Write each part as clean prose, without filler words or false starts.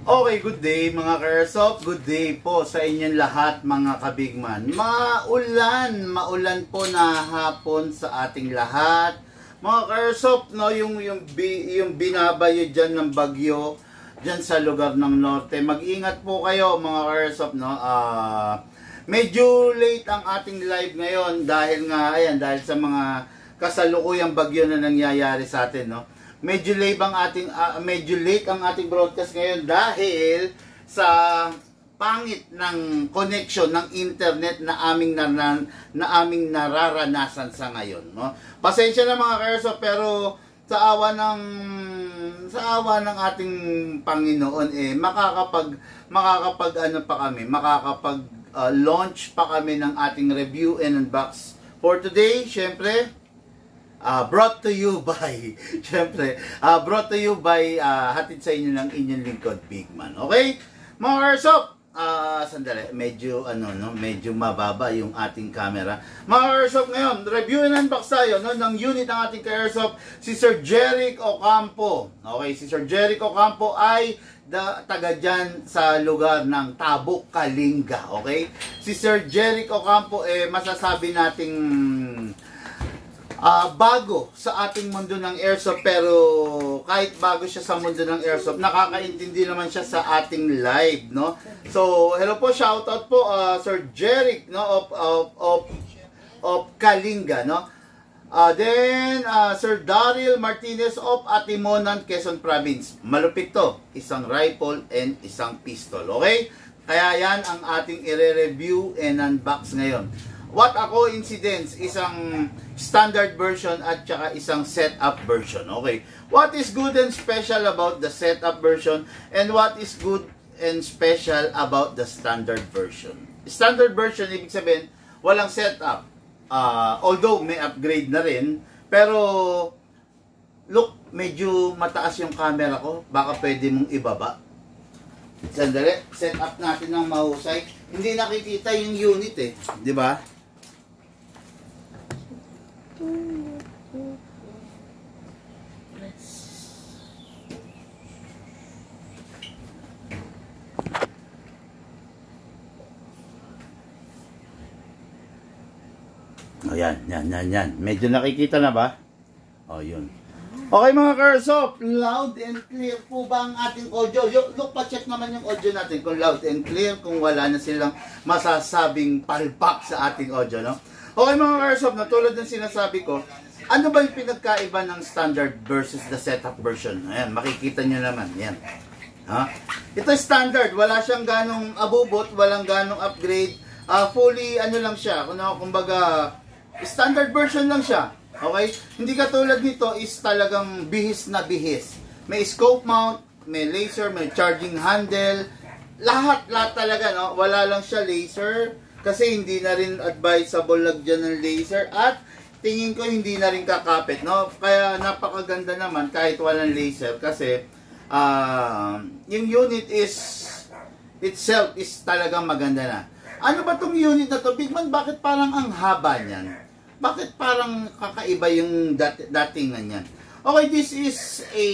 Okay, good day mga ka-airsoft. Good day po sa inyong lahat mga kabigman. Maulan po na hapon sa ating lahat. Mga ka-airsoft, no, yung binabayo dyan ng bagyo dyan sa lugar ng norte. Mag-ingat po kayo mga ka-airsoft, no. Medyo late ang ating live ngayon dahil sa mga kasalukuyang bagyo na nangyayari sa atin, no. Medyo late ang ating broadcast ngayon dahil sa pangit ng connection ng internet na aming nararanasan sa ngayon, no. Pasensya na mga ka-airsoft, pero sa awa ng ating Panginoon makakapag launch pa kami ng ating review and unbox for today. Syempre, brought to you by hatid sa inyo ng inyong lingkod, Bigman. Okay? Mga airsoft, sandali, medyo mababa yung ating camera. Mga airsoft, ngayon, review and unbox tayo, no, ng unit ng ating ka-airsoft, si Sir Jeric Ocampo. Okay, si Sir Jeric Ocampo ay taga dyan sa lugar ng Tabuk, Kalinga. Okay? Si Sir Jeric Ocampo, masasabi nating bago sa ating mundo ng airsoft, pero kahit bago siya sa mundo ng airsoft, nakakaintindi naman siya sa ating live, no. So hello po, shoutout po Sir Jeric, no, of Kalinga, no. Then Sir Daryl Martinez of Atimonan, Quezon Province. Malupit to, isang rifle and isang pistol. Okay, kaya yan ang ating i-review and unbox ngayon. What a coincidence, isang standard version at saka isang setup version. Okay, what is good and special about the setup version and what is good and special about the standard version? Standard version, ibig sabihin, walang setup. Although may upgrade na rin, pero look, medyo mataas yung camera ko. Baka pwede mong ibaba. Sandali, set up natin ng mahusay. Hindi nakikita yung unit di ba? Oh, yan. Medyo nakikita na ba? Oh, yun. Okay mga ka-airsoft, loud and clear po ba ang ating audio? Look, pa-check naman yung audio natin kung loud and clear, kung wala na silang masasabing palpak sa ating audio, no? Okay mga ka-airsoft, na tulad ng sinasabi ko, ano ba yung pinagkaiba ng standard versus the setup version? Ayan, makikita nyo naman. Yan. Ito standard, wala siyang ganong abubot, walang ganong upgrade. Fully, lang siya, kumbaga, standard version lang siya. Okay? Hindi katulad nito is talagang bihis na bihis. May scope mount, may laser, may charging handle. Lahat talaga, no? Wala lang siya laser kasi hindi na rin advisable lagyan ng laser at tingin ko hindi na rin kakapit, no? Kaya napakaganda naman kahit walang laser kasi yung unit itself is talagang maganda na. Ano ba tong unit na to, Bigman? Bakit parang ang haba niyan? Bakit parang kakaiba yung datingan niyan? Okay, this is a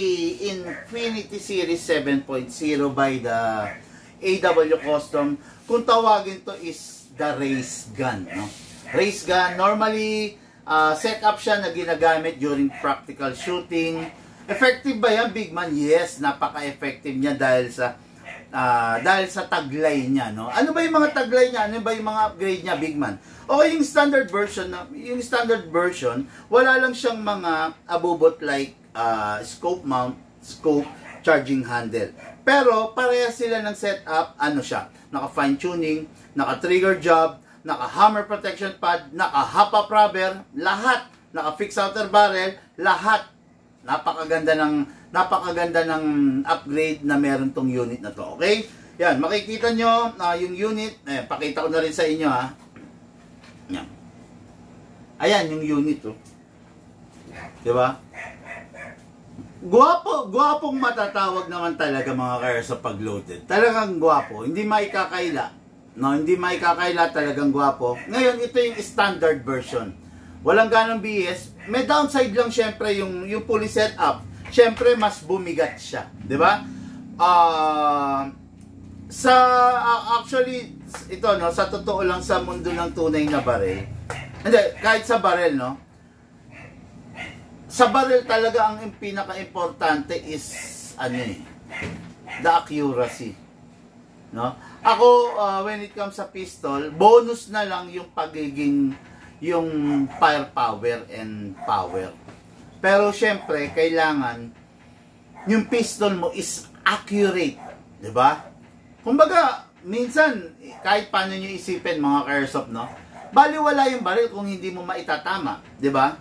Infinity Series 7.0 by the AW Custom. Kung tawagin to is the race gun, no? Race gun, normally setup siya na ginagamit during practical shooting. Effective ba yan, Bigman? Yes, napaka-effective niya dahil sa taglay niya, no? Ano ba yung mga taglay niya? Ano ba yung mga upgrade niya, Bigman? Okay, yung standard version, wala lang siyang mga abubot like scope mount, scope, charging handle. Pero parehas sila ng setup, siya, naka fine tuning, naka trigger job, naka hammer protection pad, naka hop-up rubber, lahat, naka fixed outer barrel, lahat. Napakaganda ng upgrade na meron tong unit na to. Okay? Yan, makikita nyo yung unit. Pakita ko na rin sa inyo, Yan. Ayan yung unit, diba? Gwapong matatawag naman talaga mga ka-airsoft pag loaded. Talagang gwapo, hindi maikakaila. No, hindi maikakaila, talagang gwapo. Ngayon, ito yung standard version. Walang ganang BS. May downside lang syempre yung fully set up. Syempre mas bumigat siya, 'di ba? actually, ito, no, sa totoo lang, sa mundo ng tunay na baril, hindi, kahit sa baril, no, sa baril talaga ang pinaka-importante is, the accuracy. No? Ako, when it comes sa pistol, bonus na lang yung pagiging, yung firepower and power. Pero syempre, kailangan, yung pistol mo is accurate. Diba? Kumbaga, minsan, kahit paano nyo isipin mga ka-airsoft, no? Baliwala yung baril kung hindi mo maitatama. Diba?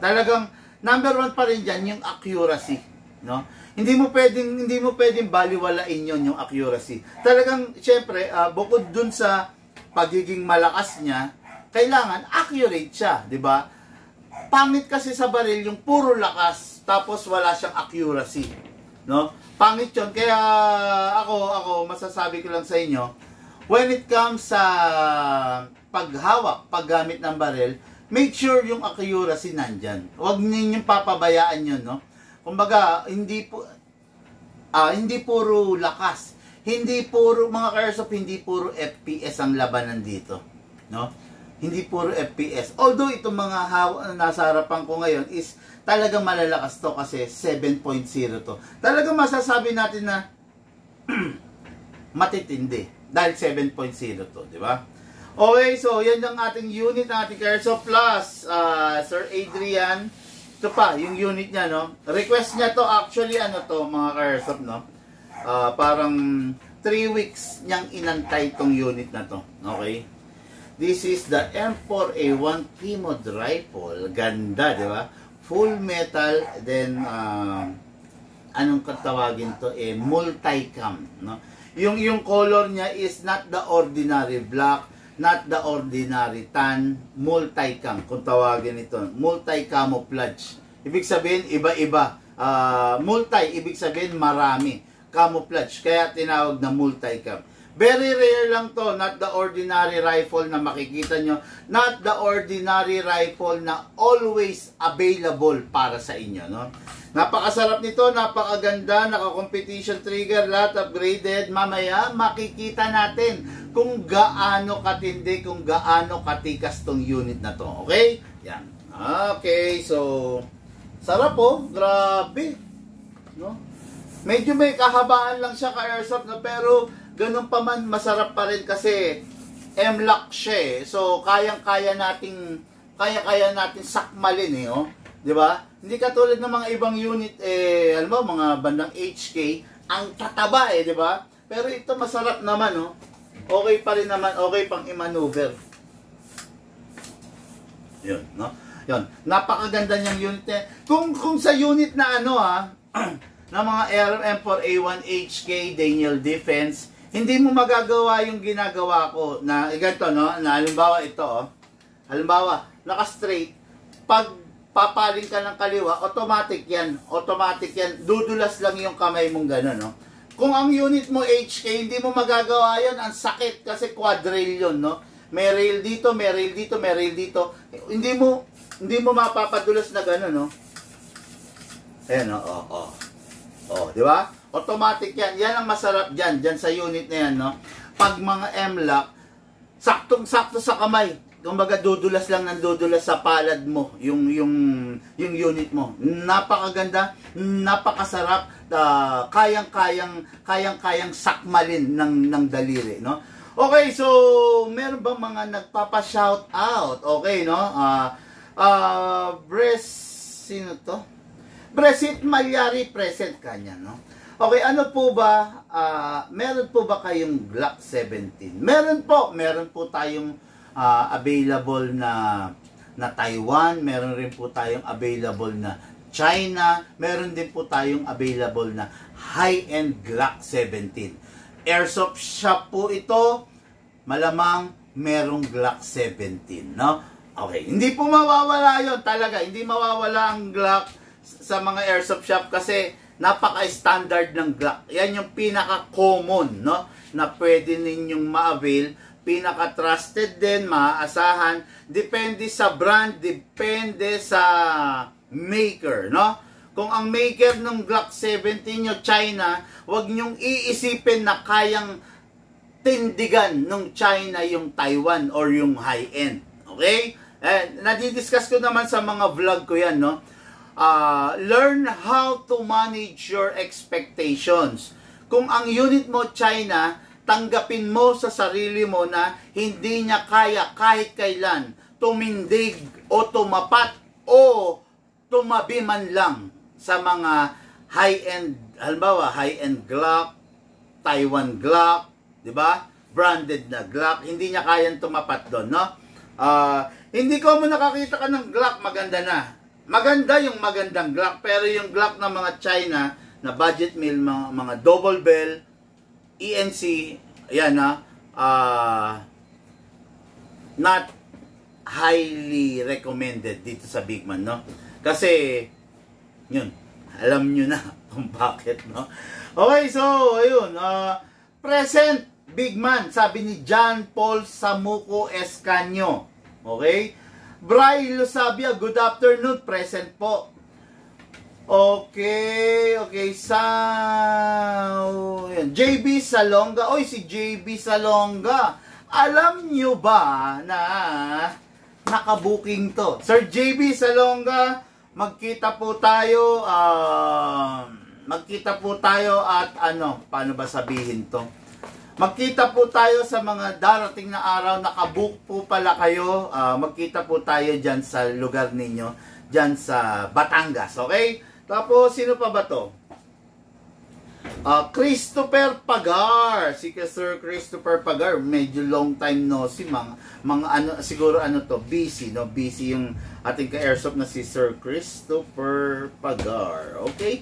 Talagang, number one pa rin dyan, yung accuracy. No? Hindi mo pwedeng baliwalain yon yung accuracy. Talagang, syempre, bukod dun sa pagiging malakas niya, kailangan accurate siya, di ba? Pangit kasi sa baril yung puro lakas, tapos wala siyang accuracy. No? Pangit yun. Kaya ako, masasabi ko lang sa inyo, when it comes sa paghawak, paggamit ng baril, make sure yung accuracy nandyan. Huwag ninyong papabayaan yun, no? Kumbaga, hindi puro lakas. Hindi puro, mga ka-airsoft, hindi puro FPS ang labanan dito. No? Hindi puro FPS. Although, itong mga nasa harapan ko ngayon is talagang malalakas to kasi 7.0 to. Talagang masasabi natin na matitindi. Dahil 7.0 to, di ba? Okay, so yan ang ating unit ng ating Airsoft Plus. Sir Adrian, ito pa, yung unit niya, no? Request niya to, actually, mga ka-airsoft, no? Parang 3 weeks niyang inantay tong unit na to. Okay? This is the M4A1 P-Mod rifle. Ganda, di ba? Full metal, then, anong katawagin to? Multi-cam, no? Yung color niya is not the ordinary black, not the ordinary tan, multi-cam, kung tawagin ito. Multi-camouflage. Ibig sabihin, iba-iba. Multi, ibig sabihin, marami. Camouflage, kaya tinawag na multi-cam. Very rare lang to, not the ordinary rifle na makikita nyo. Not the ordinary rifle na always available para sa inyo, no? Napakasarap nito, napakaganda, naka-competition trigger, lahat upgraded. Mamaya, makikita natin kung gaano katindi, kung gaano katikas tong unit na to. Okay? Yan. Okay, so, sarap po. Grabe. No? Medyo may kahabaan lang siya ka-airsoft, no? Pero, ganun pa man, masarap pa rin kasi M-lock siya eh. So, kaya-kaya nating sakmalin eh, oh. 'Di ba? Hindi katulad ng mga ibang unit alam mo, mga bandang HK, ang tataba eh, 'di ba? Pero ito masarap naman, oh. Okay pa rin naman, okay pang i-maneuver. 'Yun, no? 'Yun. Napakaganda niyang unit eh. Kung sa unit na na mga M4A1 HK Daniel Defense, hindi mo magagawa yung ginagawa ko na ganito, no? Na halimbawa ito, oh. Halimbawa, naka-straight, pag papaling ka ng kaliwa, automatic yan. Automatic yan. Dudulas lang yung kamay mong gano'n, no? Kung ang unit mo HK, hindi mo magagawa yan. Ang sakit kasi quad-rail yun, no? May rail dito, may rail dito, may rail dito. Hindi mo mapapadulas na gano'n, no? Ayan, oh. Oh, di ba? Automatic yan. Yan ang masarap dyan. Dyan sa unit na yan, no? Pag mga M-lock, saktong-sakto sa kamay. Kumbaga, dudulas lang ng dudulas sa palad mo, yung unit mo. Napakaganda, napakasarap, kayang-kayang sakmalin ng daliri, no? Okay, so, meron bang mga nagpapa-shout out? Okay, no? Sino to? Bresit Malyari, present kanya, no? Okay, ano po ba, meron po ba kayong Glock 17? Meron po tayong available na Taiwan, meron rin po tayong available na China, meron din po tayong available na high-end Glock 17. Airsoft shop po ito, malamang merong Glock 17, no? Okay, hindi po mawawala yon talaga, hindi mawawala ang Glock sa mga airsoft shop kasi napaka-standard ng Glock. Yan yung pinaka-common, no? Na pwede ninyong ma-avail, pinaka-trusted din, maaasahan, depende sa brand, depende sa maker, no? Kung ang maker ng Glock 17 nyo, China, huwag nyong iisipin na kayang tindigan ng China yung Taiwan or yung high-end. Okay? And nadidiscuss ko naman sa mga vlog ko yan, no? Learn how to manage your expectations. Kung ang unit mo China, tanggapin mo sa sarili mo na hindi niya kaya kahit kailan tumindig o tumapat o tumabi man lang sa mga high-end, halimbawa high-end Glock, Taiwan Glock, 'di ba? Branded na Glock, hindi niya kayang tumapat doon, no? Hindi ko mo nakakita ka ng Glock, maganda na. Maganda yung magandang Glock, pero yung Glock ng mga China na budget meal, mga double bell, ENC, ayan na, not highly recommended dito sa Bigman, no? Kasi, yun, alam nyo na kung bakit, no? Okay, so, ayun, present Bigman, sabi ni John Paul Samuco Escanio, okay? Bray Lusabia, good afternoon, present po. Okay, yan. JB Salonga, oy, si JB Salonga, alam nyo ba na nakabuking to? Sir JB Salonga, magkita po tayo at paano ba sabihin to? Magkita po tayo sa mga darating na araw, nakabook po pala kayo, magkita po tayo dyan sa lugar ninyo, dyan sa Batangas, okay? Tapos, sino pa ba to? Christopher Pagar, si Sir Christopher Pagar, medyo long time no si siguro busy, no? Busy yung ating ka-airsoft na si Sir Christopher Pagar, okay?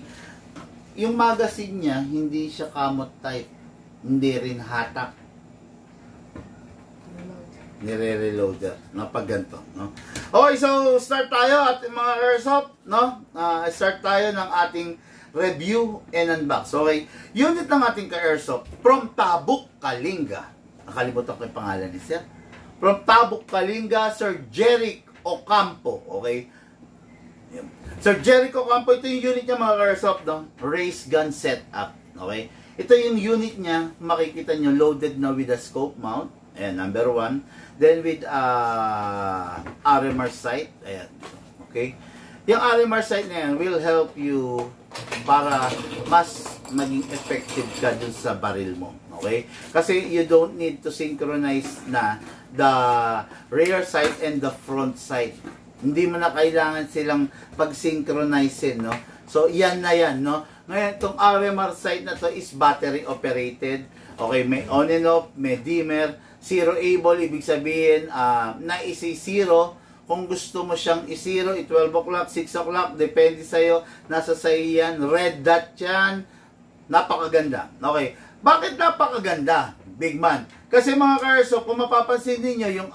Yung magazine niya, hindi siya kamot type. Hindi rin hatak. Nire-reloader. No? Pag ganito. No? Okay, so start tayo at mga airsoft. No? Start tayo ng ating review and unbox. Okay? Unit ng ating ka-airsoft from Tabuk, Kalinga. Nakalimutan ko yung pangalan ni Sir. From Tabuk, Kalinga, Sir Jeric Ocampo. Okay? Sir Jeric Ocampo, ito yung unit niya mga ka-airsoft. No? Race gun setup. Okay? Ito yung unit niya, makikita nyo, loaded na with a scope mount. Ayan, number 1. Then with RMR sight. Ayan. Okay? Yung RMR sight na yan will help you para mas maging effective ka dun sa baril mo. Okay? Kasi you don't need to synchronize na the rear sight and the front sight. Hindi mo na kailangan silang pag-synchronize, no? So, yan na yan, no? Ngayon, itong RMR sight na to is battery operated. Okay, may on and off, may dimmer, zero able, ibig sabihin, na isi-zero. Kung gusto mo siyang i-zero, 12 o'clock, 6 o'clock, depende sa'yo, nasa sa'yo yan, red dot yan, napakaganda. Okay, bakit napakaganda, Bigman? Kasi mga ka-airsoft, kung mapapansin niyo yung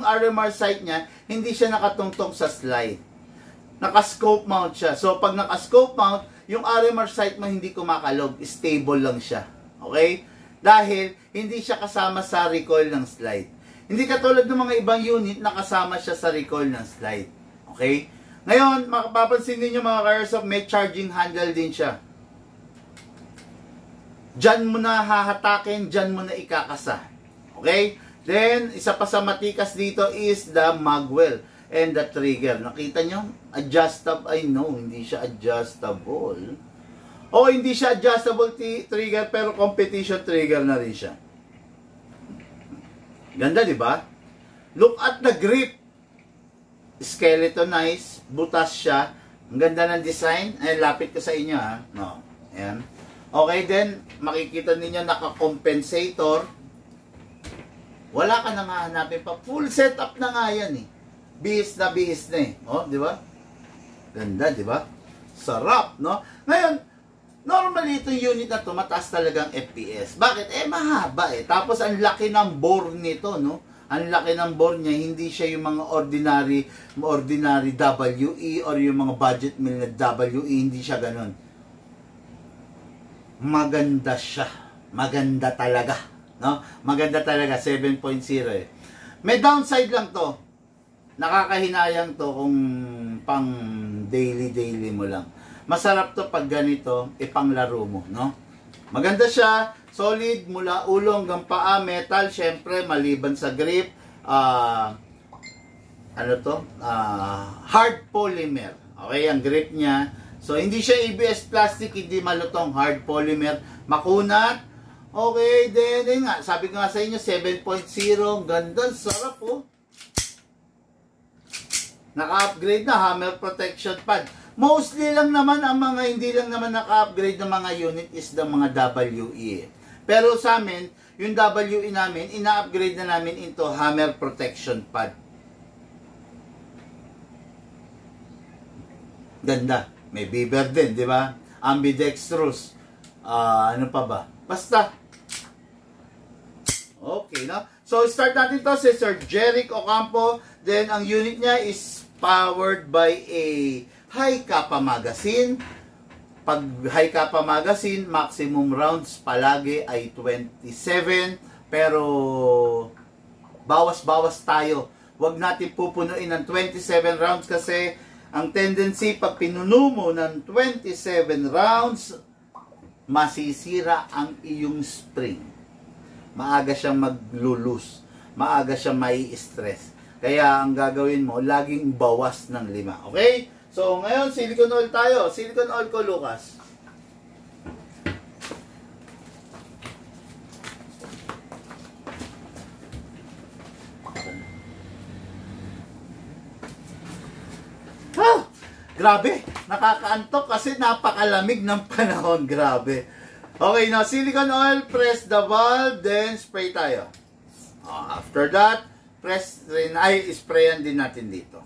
RMR sight niya, hindi siya nakatungtong sa slide. Naka-scope mount siya. So, pag naka-scope mount, yung RMR sight mo hindi kumakalog, stable lang siya. Okay? Dahil hindi siya kasama sa recoil ng slide. Hindi katulad ng mga ibang unit na kasama siya sa recoil ng slide. Okay? Ngayon, makapapansin niyo mga ka-airsoft, may charging handle din siya. Diyan mo na hahatakin, diyan mo na ikakasa. Okay? Then, isa pa sa matikas dito is the magwell and the trigger. Nakita nyo? Adjustable. I know, hindi siya adjustable. O, hindi siya adjustable trigger, pero competition trigger na rin siya. Ganda, di ba? Look at the grip. Skeletonized. Butas siya. Ang ganda ng design. Ayan, lapit ko sa inyo, ha? No. Ayan. Okay, then, makikita ninyo naka-compensator. Wala ka nang hahanapin pa. Full setup na nga yan, eh. Bihis na eh. Oh, di ba? Ganda, di ba? Sarap, no? Ngayon, normally itong unit na to, mataas talagang FPS. Bakit? Mahaba eh. Tapos ang laki ng bore nito, no? Ang laki ng bore niya, hindi siya yung mga ordinary WE or yung mga budget meal na WE, hindi siya ganun. Maganda siya. Maganda talaga, no? Maganda talaga, 7.0 eh. May downside lang to. Nakakahinayang to kung pang daily mo lang. Masarap to pag ganito, ipanglaro mo, no? Maganda siya. solid mula ulo hanggang paa, metal, syempre maliban sa grip, hard polymer. Okay, ang grip niya. So, hindi siya ABS plastic, hindi malutong, hard polymer, makunat. Okay, then nga, sabi ko nga sa inyo, 7.0, ganda, sarap oh. Naka-upgrade na, hammer protection pad. Mostly lang naman, ang mga hindi lang naman naka-upgrade ng mga unit is the mga WE. Pero sa amin, yung WE namin, ina-upgrade na namin into hammer protection pad. Ganda. May beaver din, di ba? Ambidextrous. Ano pa ba? Basta. Okay, no? So, start natin to si Sir Jeric Ocampo. Then, ang unit niya is powered by a high kappa magazine. Pag high kappa magazine, maximum rounds palagi ay 27. Pero, bawas-bawas tayo. Huwag natin pupunuin ng 27 rounds kasi ang tendency pag pinuno mo ng 27 rounds, masisira ang iyong spring. Maaga siyang maglulus. Maaga siyang mai-stress. Kaya ang gagawin mo, laging bawas ng 5. Okay? So, ngayon, silicone oil tayo. Silicone oil ko, Lucas. Grabe, nakakaantok kasi napakalamig ng panahon. Grabe. Okay, now silicone oil, press the valve, then spray tayo. After that, press rin, sprayan din natin dito.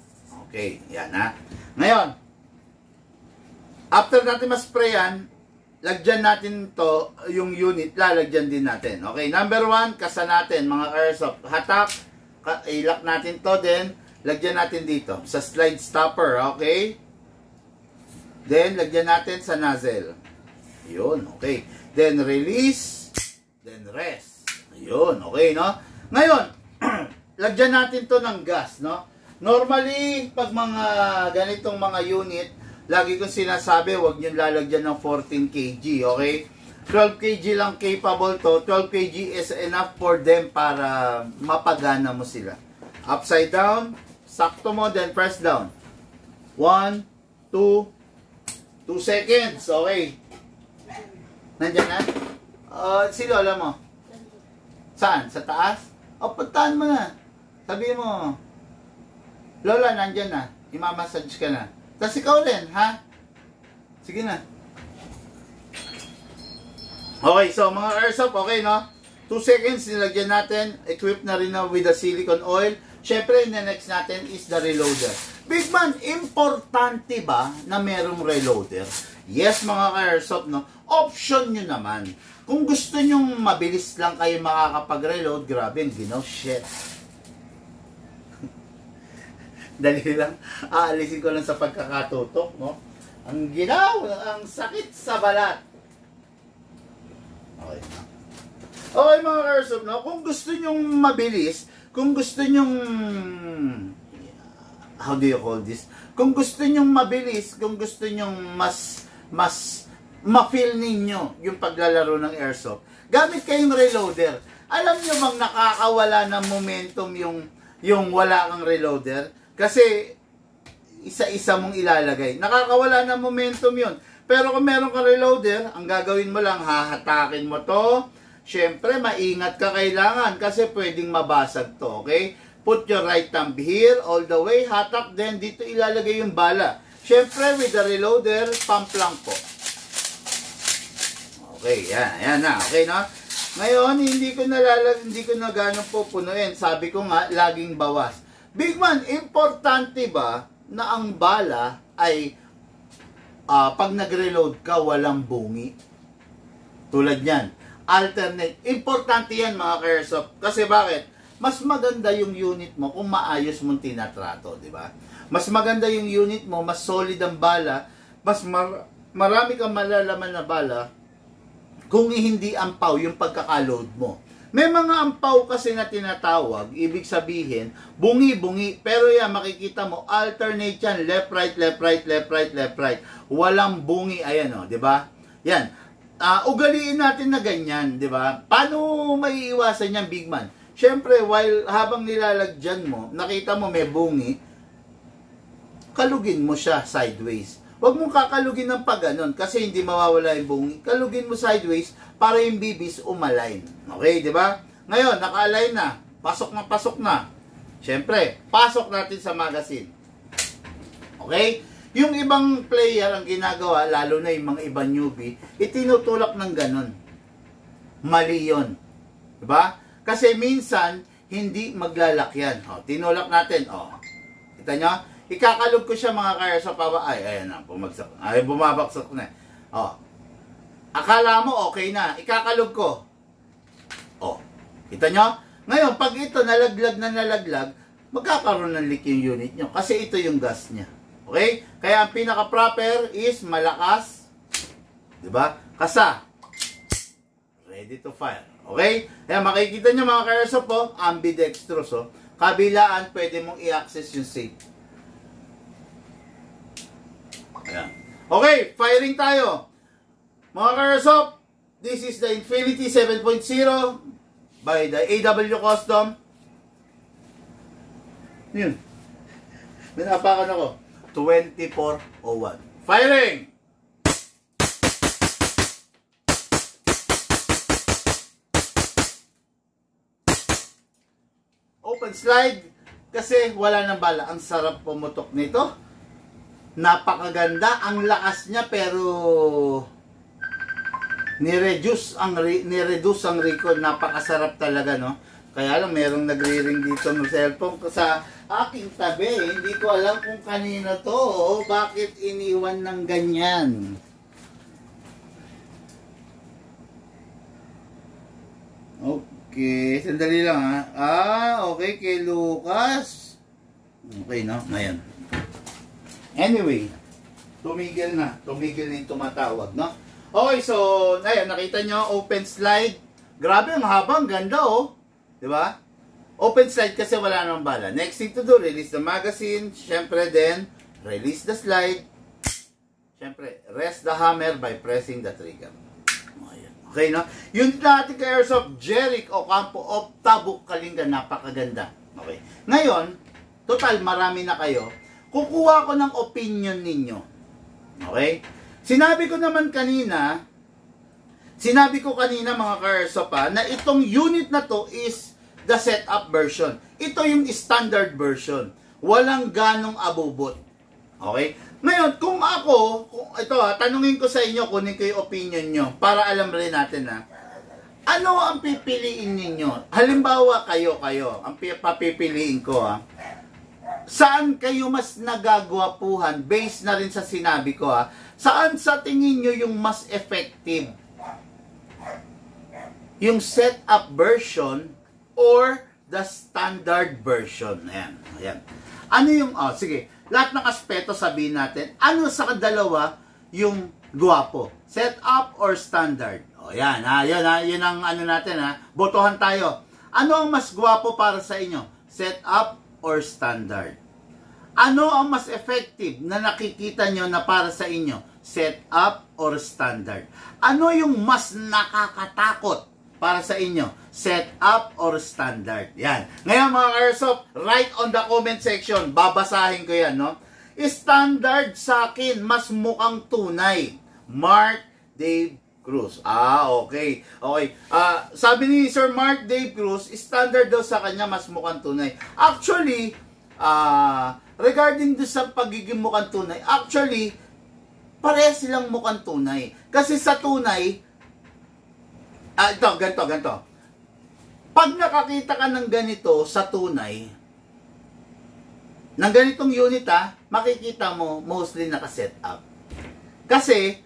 Okay, yan ha. Ngayon, after natin masprayan, lagyan natin to, yung unit, lalagyan din natin. Okay, number 1, kasa natin, mga airsoft. Hatak, ilak natin to, then lagyan natin dito, sa slide stopper, okay? Then, lagyan natin sa nozzle. Yun, okay. Then, release. Then, rest. Yun, okay, no? Ngayon, lagyan natin to ng gas, no? Normally, pag mga ganitong mga unit, lagi kong sinasabi, huwag nyo lalagyan ng 14 kg, okay? 12 kg lang capable to. 12 kg is enough for them para mapagana mo sila. Upside down, sakto mo, then press down. 1, 2 seconds. Okay. Nandiyan na? Si Lola mo? Saan? Sa taas? O, puntahan mo na. Sabi mo, Lola, nandiyan na. Imamassage ka na. Tapos ikaw rin, ha? Sige na. Okay, so mga airsoft, okay, no? 2 seconds, nilagyan natin. Equip na rin na with the silicone oil. Siyempre, the next natin is the reloader. Big man, importante ba na merong reloader? Yes, mga ka-airsoft, no? Option nyo naman. Kung gusto nyo mabilis lang kayo makakapag-reload, grabe, ginaw, shit. Dali lang, aalisin ko lang sa pagkakatutok, no? Ang ginaw, ang sakit sa balat. Okay. Okay, mga ka-airsoft, no? Kung gusto nyo mabilis, kung gusto nyo how do you call this? Kung gusto nyong mabilis, kung gusto nyong mas ma-feel ninyo yung paglalaro ng airsoft, gamit kayong reloader. Alam nyo bang nakakawala ng momentum yung wala kang reloader? Kasi isa-isa mong ilalagay. Nakakawala ng momentum yun. Pero kung meron kang reloader, ang gagawin mo lang, hahatakin mo to. Siyempre, maingat ka kailangan kasi pwedeng mabasag to, okay? Put your right thumb here, all the way, hatak, then dito ilalagay yung bala. Siyempre, with the reloader, pump lang po. Okay, yan na, okay na? Ngayon, hindi ko na ganong pupunuin. Sabi ko nga, laging bawas. Big man, importante ba na ang bala ay pag nag-reload ka, walang bungi? Tulad yan. Alternate. Importante yan, mga ka-airsoft. Kasi bakit? Mas maganda yung unit mo kung maayos mong tinatrato, di ba? Mas maganda yung unit mo, mas solid ang bala, mas marami kang malalaman na bala kung hindi ampaw yung pagkakaload mo. May mga ampaw kasi na tinatawag, ibig sabihin, bungi-bungi, pero yan, makikita mo, alternate yan, left, right, left, right, left, right, left, right. Walang bungi, ayan o, di ba? Yan. ugaliin natin na ganyan, di ba? Paano maiiwasan yan, big man? Siyempre, while habang nilalagyan mo, nakita mo may bungi, kalugin mo siya sideways. Huwag mong kakalugin ng pag-ganon kasi hindi mawawala yung bungi. Kalugin mo sideways para yung bibis umalign. Okay, di ba? Ngayon, naka-align na. Pasok na, pasok na. Siyempre, pasok natin sa magazine. Okay? Yung ibang player ang ginagawa, lalo na yung mga ibang newbie, itinutulak ng ganon. Mali yun. Diba? Kasi minsan, hindi maglalakyan. O, tinulak natin. O, kita nyo? Ikakalog ko siya mga kaya sa paba. Ay, ayan na, bumagsak. Ay, bumabaksak na. O, akala mo okay na. Ikakalog ko. O, kita nyo? Ngayon, pag ito nalaglag na nalaglag, magkakaroon ng leak yung unit nyo. Kasi ito yung gas niya. Okay? Kaya ang pinaka-proper is malakas. Diba? Kasa. Ready to fire. Okay? Kaya makikita nyo mga ka-airsoft po, ambidextrous. Oh. Kabilaan, pwede mong i-access yung safe. Ayan. Okay, firing tayo. Mga ka-airsoft, this is the Infinity 7.0 by the AW Custom. Yun. Minapakan ako. 2401. Firing! Open slide kasi wala nang bala. Ang sarap pumutok nito. Napakaganda. Ang lakas niya pero ni-reduce ang recoil. Napakasarap talaga, no? Kaya lang merong nagre-ring dito ng cellphone sa aking tabi. Hindi ko alam kung kanina to. Oh. Bakit iniwan ng ganyan? Okay, sandali lang ha. Okay, kay Lucas. Okay, no? Ngayon. Anyway, tumigil na. Tumigil na yung tumatawag, no? Okay, so, ngayon, nakita nyo, open slide. Grabe, ang habang ganda, oh. Diba? Open slide kasi wala namang bala. Next thing to do, release the magazine. Siyempre then, release the slide. Siyempre, rest the hammer by pressing the trigger. Okay, no? Yung natin kay Airsoft, Jeric Ocampo of Tabuk, Kalinga, napakaganda. Okay. Ngayon, total, marami na kayo. Kukuha ko ng opinion ninyo. Okay? Sinabi ko kanina mga ka-Airsoft na itong unit na to is the setup version. Ito yung standard version. Walang ganong abubot. Okay? Ngayon, kung ito tanungin ko sa inyo, kunin ko yung opinion nyo para alam rin natin ano ang pipiliin ninyo? Halimbawa, kayo, ang papipiliin ko saan kayo mas nagagwapuhan? Based na rin sa sinabi ko saan sa tingin nyo yung mas effective? Yung setup version or the standard version? Ayan. Ano yung, sige, lahat ng aspeto sabihin natin, ano sa dalawa yung guwapo? Setup or standard? Yan ang ano natin botohan tayo. Ano ang mas guwapo para sa inyo? Setup or standard? Ano ang mas effective na nakikita nyo na para sa inyo? Setup or standard? Ano yung mas nakakatakot para sa inyo? Setup or standard? Yan. Ngayon mga Airsoft, write on the comment section. Babasahin ko yan, no? Standard sa akin, mas mukhang tunay. Mark Dave Cruz. Okay. Okay. Sabi ni Sir Mark Dave Cruz, standard daw sa kanya, mas mukhang tunay. Actually, regarding do sa pagiging mukhang tunay, actually, pareha silang mukhang tunay. Kasi sa tunay, ganito. Pag nakakita ka ng ganito sa tunay, ng ganitong unit makikita mo mostly naka-set up. Kasi,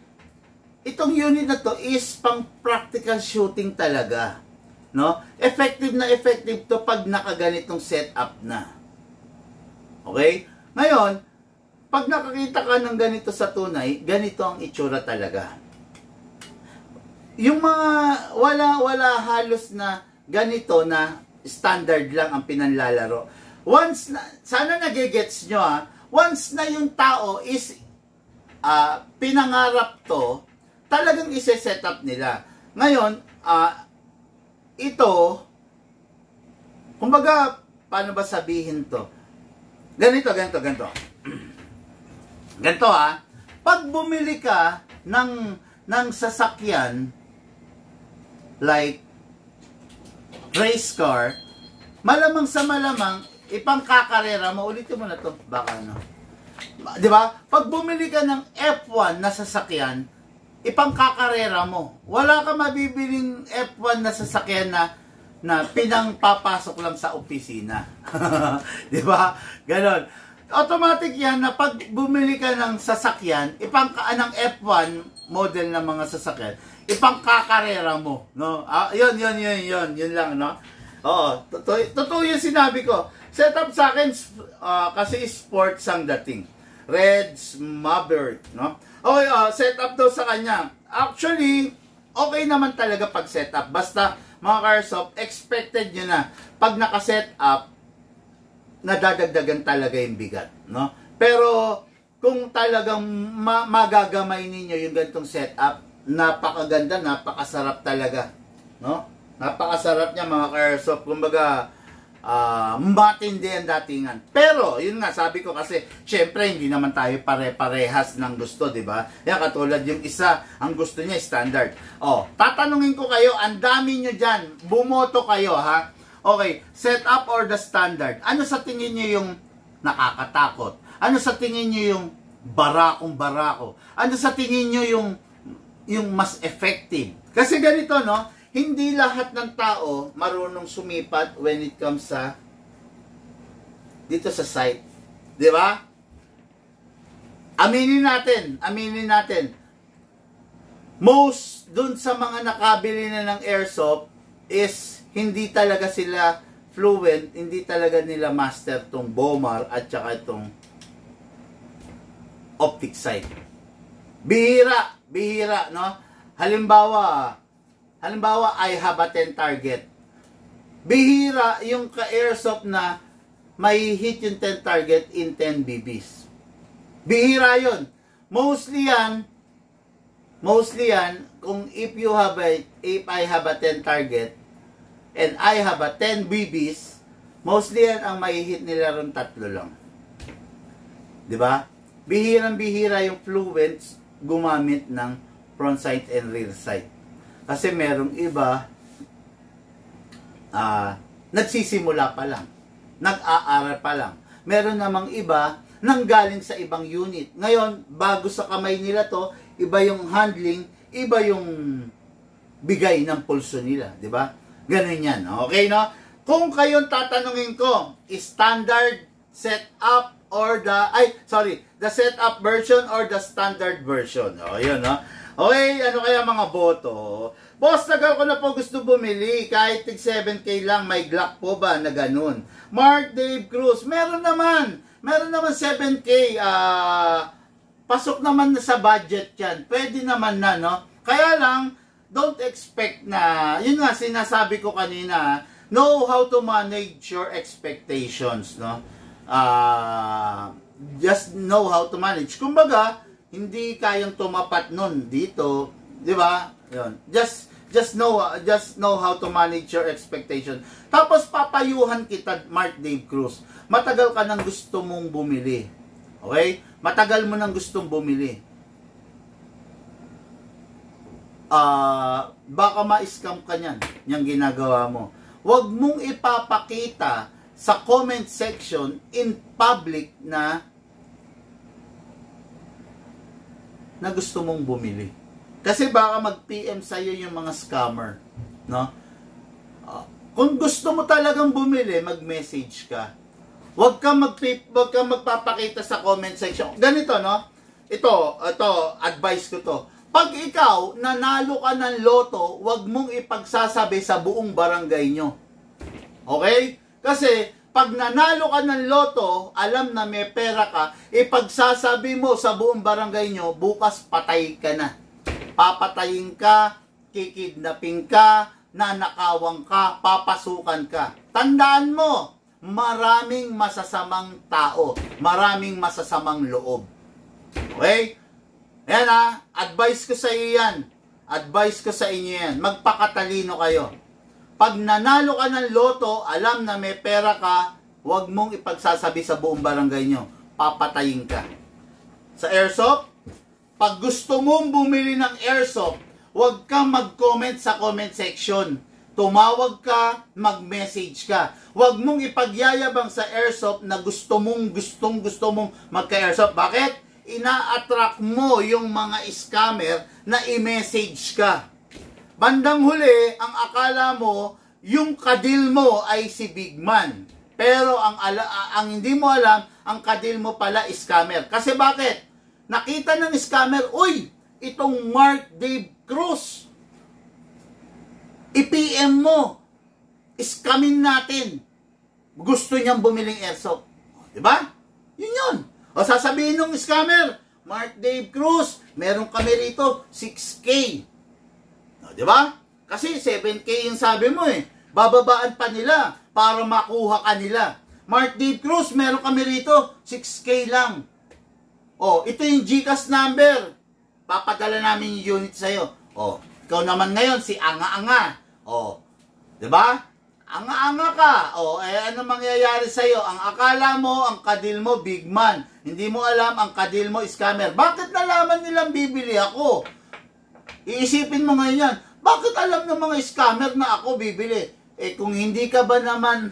itong unit na to is pang practical shooting talaga. No? Effective na effective to pag nakaganitong setup na. Okay? Ngayon, pag nakakita ka ng ganito sa tunay, ganito ang itsura talaga. Yung mga wala halos na ganito na standard lang ang pinanlalaro. Once na, sana nagigets nyo once na yung tao is pinangarap to, talagang ise-set up nila. Ngayon, ito, kumbaga, paano ba sabihin to? Ganito. Ganito pag bumili ka ng sasakyan, like race car, malamang sa malamang, ipangkakarera mo, ulitin mo na to, baka ano. Di ba? Pag bumili ka ng F1 na sasakyan, ipangkakarera mo. Wala ka mabibiling F1 na sasakyan na pinangpapasok lang sa opisina. Di ba? Ganon. Automatic yan na pag bumili ka ng sasakyan, ng F1 model ng mga sasakyan, ipangkakarera mo, no? Yun lang, no? Oo, totoo yung sinabi ko. Set up sa akin, kasi sports ang dating. Reds, Maverick, no? Okay, set up daw sa kanya. Actually, okay naman talaga pag set up. Basta, mga Carsoft, expected nyo na, pag naka-set up, nadadagdagan talaga yung bigat, no? Pero, kung talagang magagamay ninyo yung ganitong setup, napakaganda, napakasarap talaga, no? Napakasarap niya, mga Carsoft. Kumbaga, matindi ang datingan. Pero, yun nga, sabi ko kasi, syempre, hindi naman tayo pare-parehas ng gusto, di ba? Yan, katulad yung isa, ang gusto niya, standard. Tatanungin ko kayo, ang dami nyo dyan, bumoto kayo, ha? Okay, set up or the standard? Ano sa tingin nyo yung nakakatakot? Ano sa tingin nyo yung barakong-barako? Ano sa tingin nyo yung mas effective? Kasi ganito, no? Hindi lahat ng tao marunong sumipat when it comes sa dito sa site. Di ba? Aminin natin. Most dun sa mga nakabili na ng airsoft is hindi talaga sila fluent, hindi talaga nila master tong Bomar at saka itong optic sight. Bihira, no? Halimbawa, I have a 10 target. Bihira yung ka-airsoft na may hit yung 10 target in 10 BBs. Bihira yun. Mostly yan, kung if I have a 10 target, and I have a 10 BBs, mostly yan ang may hit nila ron 3 lang. Diba? Bihirang-bihira yung fluent gumamit ng front sight and rear sight. Kasi merong iba, nagsisimula pa lang. Nag-aaral pa lang. Meron namang iba, nanggaling sa ibang unit. Ngayon, bago sa kamay nila to, iba yung handling, iba yung bigay ng pulso nila. Diba? Ganun yan. Okay, no? Kung kayong tatanungin ko, standard setup or the setup version or the standard version. O, yun, no? Okay, ano kaya mga boto? Boss, tagal ko na po gusto bumili. Kahit tig 7K lang, may Glock po ba na ganun? Mark Dave Cruz, meron naman 7K. Pasok naman na sa budget yan. Pwede naman na, no? Kaya lang, don't expect na, yun nga sinasabi ko kanina, know how to manage your expectations, no? Just know how to manage. Kumbaga, hindi kayang tumapat nun dito, di ba? Yun. Just know how to manage your expectation. Tapos papayuhan kita, Mark Dave Cruz. Matagal ka nang gusto mong bumili. Okay? Matagal mo nang gustong bumili. Baka ma-scam ka niyan, yung ginagawa mo. Huwag mong ipapakita sa comment section in public na gusto mong bumili. Kasi baka mag-PM sa'yo yung mga scammer, no? Kung gusto mo talagang bumili, mag-message ka. Huwag kang magpapakita sa comment section. Ganito, no? Ito, advice ko to. Pag ikaw, nanalo ka ng loto, huwag mong ipagsasabi sa buong barangay nyo. Okay? Kasi, pag nanalo ka ng loto, alam na may pera ka, ipagsasabi mo sa buong barangay nyo, bukas patay ka na. Papatayin ka, kikidnapin ka, nanakawang ka, papasukan ka. Tandaan mo, maraming masasamang tao, maraming masasamang loob. Okay? Ayan advice ko sa iyo yan. Advice ko sa inyo yan. Magpakatalino kayo. Pag nanalo ka ng loto, alam na may pera ka, huwag mong ipagsasabi sa buong barangay nyo. Papatayin ka. Sa airsoft, pag gusto mong bumili ng airsoft, huwag kang mag-comment sa comment section. Tumawag ka, mag-message ka. Huwag mong ipagyayabang sa airsoft na gusto mong magka-airsoft. Bakit? Ina-attract mo yung mga scammer na i-message ka. Bandang huli, ang akala mo, yung kadil mo ay si Big Man. Pero ang hindi mo alam, ang kadil mo pala scammer. Kasi bakit? Nakita ng scammer, uy, itong Mark Dave Cruz. I-PM mo. Scamin natin. Gusto niyang bumiling airsoft. Diba? Yun. O sasabihin ng scammer, Mark Dave Cruz, meron kami rito 6K. O, diba? Kasi 7K yung sabi mo eh. Bababaan pa nila para makuha ka nila. Mark Dave Cruz, meron kami rito 6K lang. O, ito yung GCash number. Papadala namin yung unit sa'yo. O, ikaw naman ngayon, si Anga-Anga. O, diba? Anga-anga ka. O, ano mangyayari sa'yo? Ang akala mo, ang kadil mo, Big Man. Hindi mo alam, ang kadil mo, scammer. Bakit nalaman nilang bibili ako? Iisipin mo ngayon yan. Bakit alam ng mga scammer na ako bibili? Eh, kung hindi ka ba naman,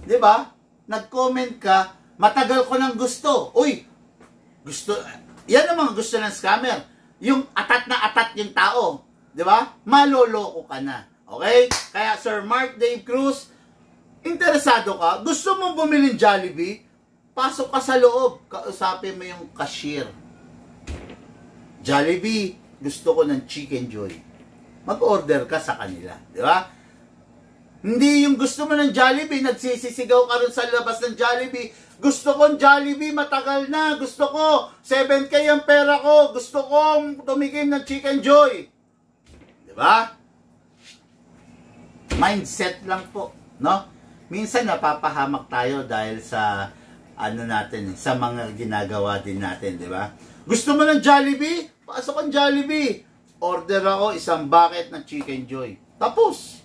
diba? Nag-comment ka, matagal ko nang gusto. Uy, gusto, yan ang mga gusto ng scammer. Yung atat na atat yung tao. Diba? Maloloko ka na. Okay? Kaya Sir Mark Dave Cruz, interesado ka? Gusto mong bumili ng Jollibee? Pasok ka sa loob. Kausapin mo yung cashier. Jollibee, gusto ko ng Chicken Joy. Mag-order ka sa kanila. Di ba? Hindi yung gusto mo ng Jollibee, nagsisisigaw ka rin sa labas ng Jollibee. Gusto ko ng Jollibee, matagal na. Gusto ko, 7K ang pera ko. Gusto kong tumikim ng Chicken Joy. Di ba? Mindset lang po, no? Minsan napapahamak tayo dahil sa natin, sa mga ginagawa din natin, di ba? Gusto mo ng Jollibee? Pasok ang Jollibee. Order ako isang bucket ng Chicken Joy. Tapos,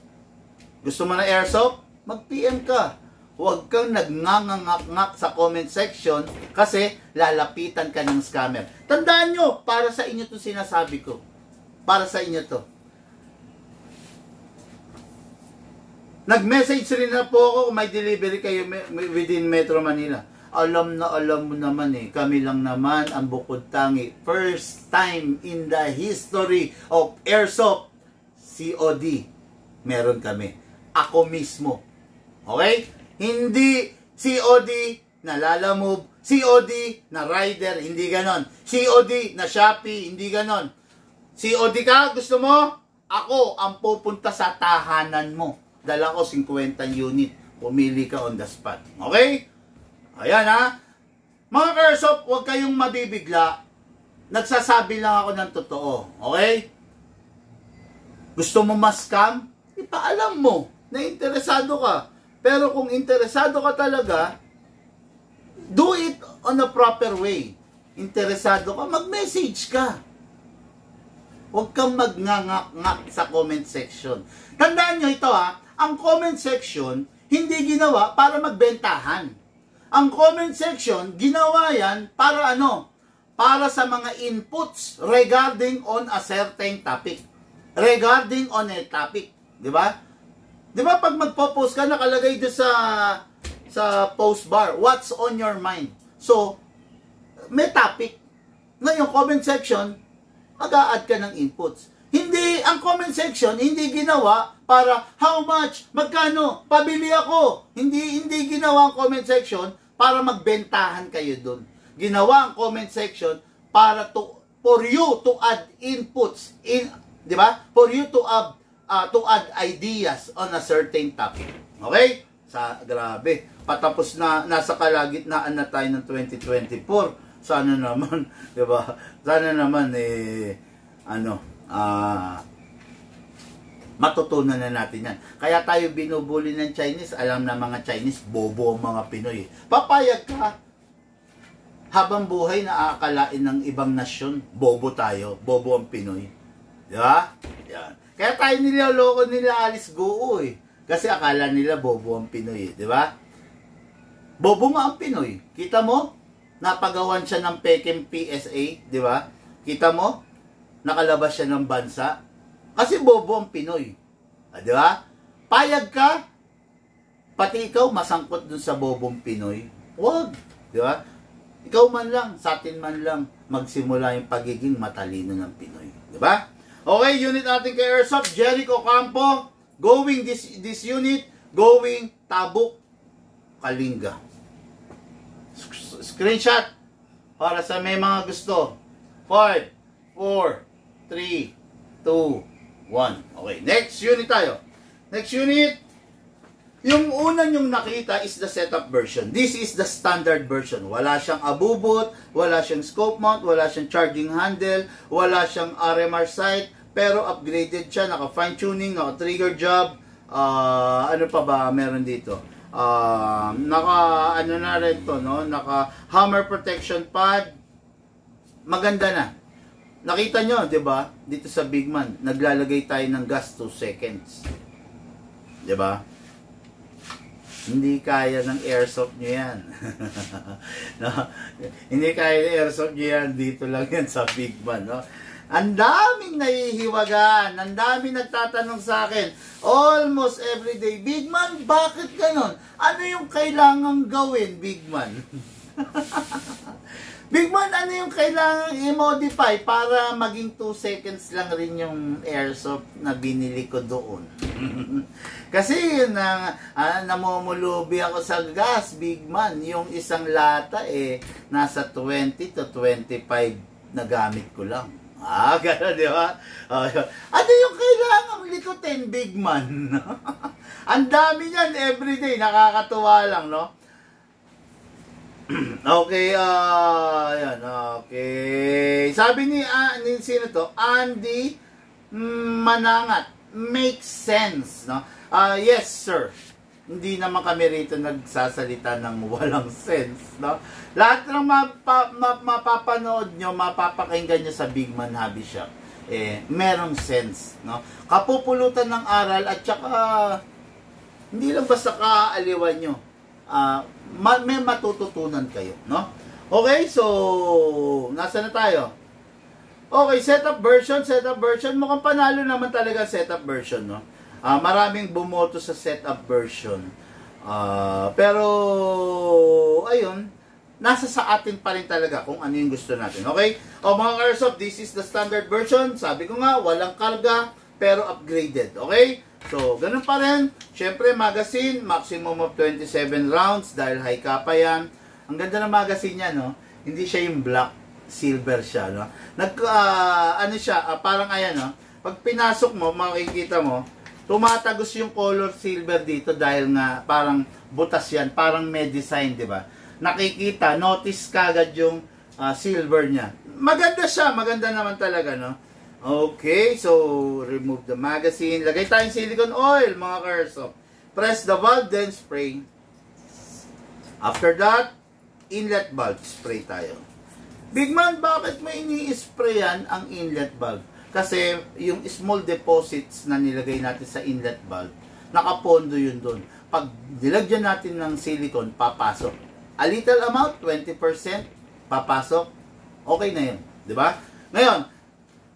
gusto mo ng airsoft? Mag-PM ka. Huwag kang nagnangangak sa comment section kasi lalapitan ka ng scammer. Tandaan nyo, para sa inyo 'to sinasabi ko. Para sa inyo 'to. Nag-message rin na po ako kung may delivery kayo within Metro Manila. Alam mo naman eh, kami lang naman ang bukod tangi. First time in the history of airsoft, COD, meron kami. Ako mismo. Okay? Hindi COD na Lalamove, COD na Rider, hindi ganon. COD na Shopee, hindi ganon. COD ka, gusto mo? Ako ang pupunta sa tahanan mo. Dala ko 50 unit. Pumili ka on the spot. Okay? Ayan ha. Mga Airsoft, huwag kayong mabibigla. Nagsasabi lang ako ng totoo. Okay? Gusto mo ma-scam? Ipaalam mo na interesado ka. Pero kung interesado ka talaga, do it on a proper way. Interesado ka, mag-message ka. Huwag kang magngangak-ngak sa comment section. Tandaan nyo ito ha. Ang comment section, hindi ginawa para magbentahan. Ang comment section, ginawa yan para ano? Para sa mga inputs regarding on a certain topic. Regarding on a topic. Diba? Diba pag magpo-post ka, nakalagay doon sa post bar, what's on your mind? So, may topic. Ngayon, comment section, mag-a-add ka ng inputs. Hindi, ang comment section, hindi ginawa para how much, magkano, pabili ako. Hindi ginawa ang comment section para magbentahan kayo doon. Ginawa ang comment section para for you to add inputs, di ba? For you to add ideas on a certain topic. Okay? Grabe. Patapos na, nasa kalagitnaan na tayo ng 2024. Sana naman, di ba? Sana naman, matutunan na natin yan. Kaya tayo binubuli ng Chinese. Alam na mga Chinese, bobo ang mga Pinoy. Papayag ka. habang buhay na aakalain ng ibang nasyon, bobo tayo, bobo ang Pinoy. Di ba? Yan. Kaya tayo niloloko nila Alice Goo eh. Kasi akala nila bobo ang Pinoy eh. Di ba? Bobo nga ang Pinoy. Kita mo? Napagawan siya ng peking PSA. Di ba? Kita mo? Nakalabas siya ng bansa. Kasi bobo ang Pinoy. Di ba? Payag ka, pati ikaw masangkot dun sa bobong Pinoy. Huwag. Di ba? Ikaw man lang, sa atin man lang, magsimula yung pagiging matalino ng Pinoy. Di ba? Okay, unit natin kay Airsoft, Jericho Campo, going this unit, going Tabuk, Kalinga. Screenshot para sa may mga gusto. 5, 4, 3, 2, 1. Okay, next unit tayo. Next unit, yung una nyong nakita is the setup version. This is the standard version. Wala siyang abubot, wala siyang scope mount, wala siyang charging handle, wala siyang RMR sight, pero upgraded siya, naka fine tuning, naka trigger job, ano pa ba meron dito? Naka ano na rin to, no? Naka hammer protection pad. Maganda na. Nakita nyo, 'di ba? Dito sa Bigman, naglalagay tayo ng gas 2 seconds. 'Di ba? Hindi kaya ng airsoft nyo yan. No? Hindi kaya ng airsoft nyo yan. Dito lang yan sa Bigman. No? Ang daming nahihiwagaan. Ang daming nagtatanong sa akin. Almost everyday. Bigman, bakit ganon? Ano yung kailangang gawin, Bigman? Bigman, ano yung kailangang i-modify para maging 2 seconds lang rin yung airsoft na binili ko doon? Kasi yun namumulubi ako sa gas, Bigman. Yung isang lata nasa 20 to 25 na gamit ko lang. Gano'n, di ba? Ano yung kailangang likutin, Bigman? Ang dami niyan everyday. Nakakatuwa lang, no? Okay, yan, okay. Sabi ni sino to? Andy Manangat. Makes sense, no? Yes, sir. Hindi naman kami rito nagsasalita ng walang sense, no? Lahat ng mapapanood nyo, mapapakinggan nyo sa Bigman Hobby Shop, merong sense, no? Kapupulutan ng aral at saka hindi lang basta kaaliwan nyo. May matututunan kayo, no? Okay, so nasa na tayo? Okay, setup version. Mukhang panalo naman talaga setup version, no? Maraming bumoto sa setup version. Pero ayun, nasa sa atin pa rin talaga kung ano yung gusto natin. Okay? Mga Airsoft, this is the standard version. Sabi ko nga, walang karga pero upgraded. Okay? So, ganun pa rin. Syempre, magazine, maximum of 27 rounds dahil high capa yan. Ang ganda ng magazine niya, no? Hindi siya yung black, silver siya, no? Ano siya, parang ayan, no? Pag pinasok mo, makikita mo, tumatagos yung color silver dito dahil nga parang butas yan, parang may design, di ba? Nakikita, notice kagad yung silver niya. Maganda siya, maganda naman talaga, no? Okay, so remove the magazine. Lagay tayong silicone oil, mga Airsoft. Press the valve, then spray. After that, inlet valve, spray tayo. Bigman, bakit mo ini-sprayan ang inlet valve? Kasi yung small deposits na nilagay natin sa inlet valve, nakapondo yun doon. Pag nilagyan natin ng silicone, papasok. A little amount, 20%, papasok. Okay na yun, di ba? Ngayon,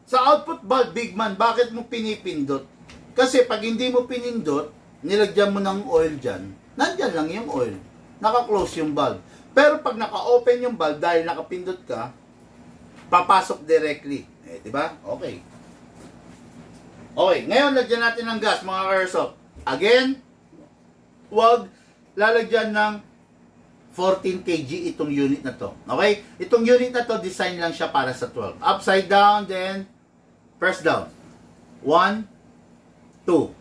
sa output valve, Bigman, bakit mo pinipindot? Kasi pag hindi mo pinindot, nilagyan mo ng oil dyan, nandyan lang yung oil. Naka-close yung valve. Pero pag naka-open yung valve, dahil nakapindot ka, papasok directly. Di ba? Okay. Okay, ngayon lagyan natin ng gas, mga Airsoft. Again, huwag lalagyan ng 14 kg itong unit na to. Okay? Itong unit na to, design lang siya para sa 12. Upside down, then press down. 1, 2.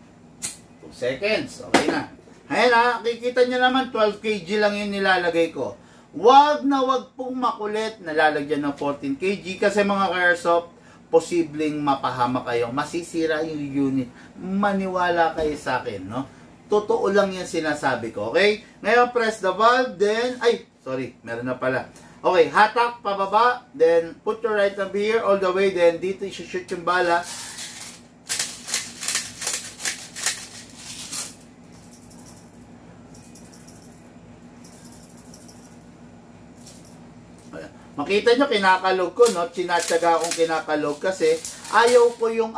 2 seconds. Okay na. Ayan ha, kikita nyo naman, 12 kg lang yung nilalagay ko. Wag na wag pong makulit na lalagyan ng 14 kg kasi mga Airsoft, posibleng mapahama kayo. Masisira yung unit. Maniwala kayo sa akin, no? Totoo lang yan sinasabi ko, okay? Ngayon, press the valve, then, ay, sorry, meron na pala. Okay, hatak, pababa, then put your right thumb here all the way, then dito i-shoot yung bala. Makita nyo, kinakalog ko, no? Sinatsaga akong kinakalog kasi ayaw ko yung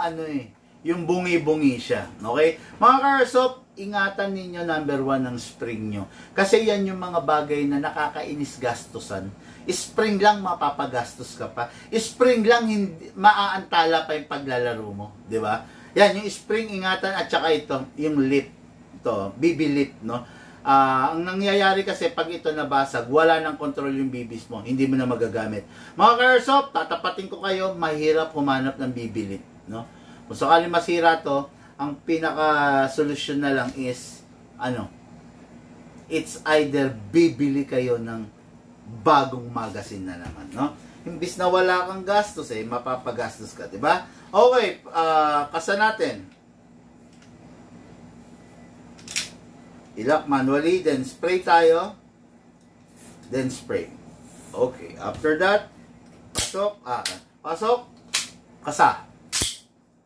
yung bungi-bungi siya. Okay? Mga ka-airsoft, ingatan ninyo number 1 ng spring nyo. Kasi yan yung mga bagay na nakakainis gastusan. Spring lang mapapagastos ka pa. Spring lang hindi maaantala pa yung paglalaro mo, 'di ba? Yan yung spring ingatan at saka ito, yung lip. Ito, BB lip, no? Ang nangyayari kasi pag ito nabasag, wala nang control yung bibis mo, hindi mo na magagamit. Mga ka-airsoft, tatapatin ko kayo, mahirap humanap ng BB lip, no? Kung sakali masira to, ang pinaka-solusyon na lang is, it's either bibili kayo ng bagong magazine na naman, no? Imbis na wala kang gastos, mapapagastos ka, di ba? Okay, kasa natin. I-lock manually, then spray tayo, then spray. Okay, after that, pasok, kasa.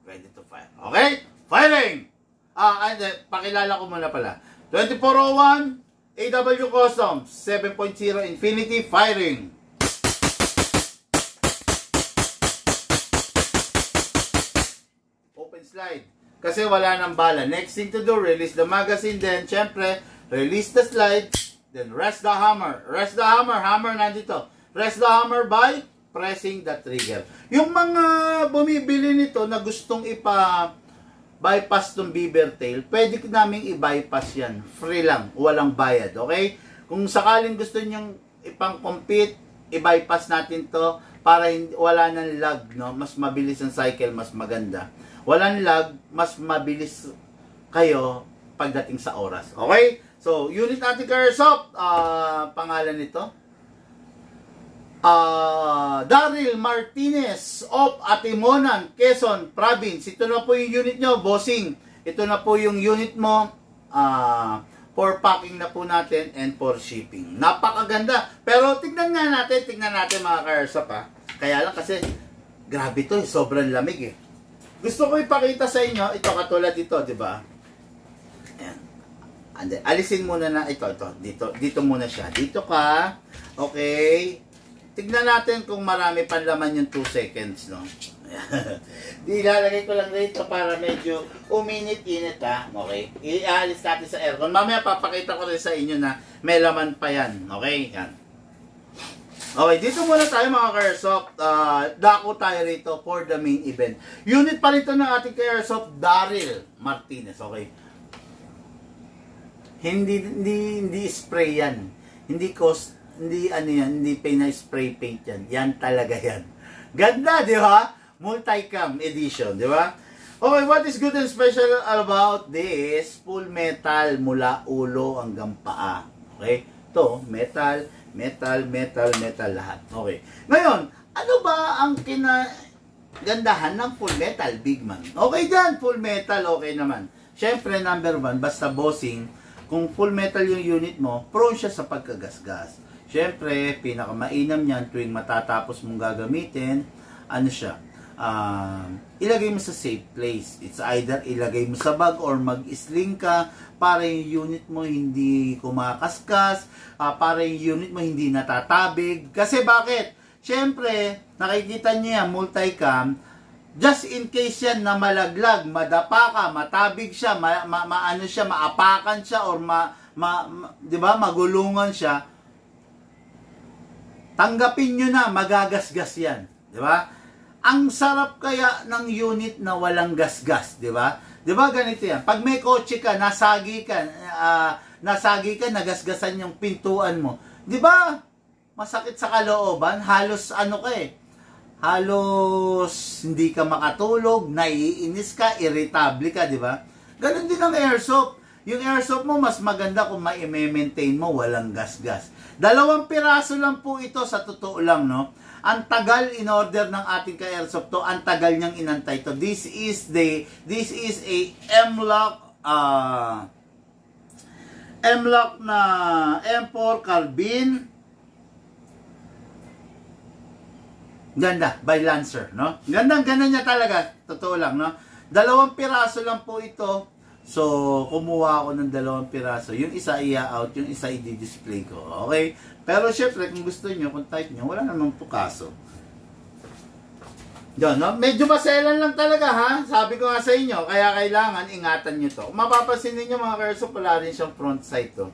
Ready to fire. Okay? Firing! And then, pakilala ko muna pala. 2401, AW Customs, 7.0 Infinity, firing. Open slide. Kasi wala nang bala. Next thing to do, release the magazine, then, syempre, release the slide, then rest the hammer. Rest the hammer. Hammer nandito. Rest the hammer by pressing the trigger. Yung mga bumibili nito na gustong bypass tong beaver tail, pwede naming i-bypass yan. Free lang. Walang bayad. Okay? Kung sakaling gusto nyong ipang-compete, i-bypass natin to para wala nang lag, no? Mas mabilis ang cycle, mas maganda. Walang lag, mas mabilis kayo pagdating sa oras. Okay? So, unit natin ka-airsoft, pangalan nito, Daryl Martinez of Atimonan, Quezon Province. Ito na po yung unit nyo, bossing. Ito na po yung unit mo, for packing na po natin and for shipping. Napakaganda. Pero tignan natin mga ka-airsoft, Kaya lang kasi, grabe to, sobrang lamig eh. Gusto ko ipakita sa inyo, ito katulad dito, di ba? Ayan. And then, alisin muna na ito. Dito muna siya. Dito ka. Okay. Tignan natin kung marami pa laman yung 2 seconds, no? Di ilalagay ko lang dito para medyo uminit-init, Okay. Ialis natin sa aircon. Mamaya papakita ko rin sa inyo na may laman pa yan. Okay? Yan. Okay, dito muna tayo mga ka-airsoft. Dako tayo rito for the main event. Unit pa rito ng ating ka-airsoft, Daryl Martinez. Okay. Hindi spray yan. Hindi spray paint yan. Yan talaga yan. Ganda, di ba? Multicam edition, di ba? Okay, what is good and special about this? Full metal mula ulo hanggang paa. Okay? Ito, metal lahat. Okay. Ngayon, ano ba ang kinagandahan ng full metal, big man? Okay dyan, full metal, okay naman. Siyempre, number 1, basta bossing, kung full metal yung unit mo, prone siya sa pagkagasgas. Siyempre, pinakamainam niyan tuwing matatapos mong gagamitin, ilagay mo sa safe place. It's either ilagay mo sa bag or mag-sling ka para yung unit mo hindi kumakaskas, para yung unit mo hindi natatabig. Kasi bakit? Siyempre, nakikita niyo yan, multicam, just in case yan na malaglag, madapa ka, matabig siya, maapakan siya, or di ba, magulungan siya, tanggapin nyo na, magagasgas yan. Di ba? Ang sarap kaya ng unit na walang gasgas, di ba? Di ba ganito yan? Pag may kotse ka, nasagi ka, nagasgasan yung pintuan mo. Di ba? Masakit sa kalooban, halos halos hindi ka makatulog, naiinis ka, irritable ka, di ba? Ganon din ang airsoft. Yung airsoft mo, mas maganda kung ma-maintain mo, walang gasgas. 2 piraso lang po ito, sa totoo lang, no? Ang tagal in order ng ating ka-airsoft to, ang tagal niyang inantay to. This is a M-Lock na M4 carbine Ganda, by Lancer, no? Ganda niya talaga, totoo lang, no? 2 piraso lang po ito. So, kumuha ako ng 2 piraso. Yung isa i-out, yung isa i-display ko. Okay? Pero syempre, kung gusto niyo, kung type niyo, wala namang po kaso. Yan, no? Medyo maselan lang talaga, ha? Sabi ko nga sa inyo, kaya kailangan ingatan nyo to. Kung mapapansin niyo mga Kerso, wala rin siyang front sight to.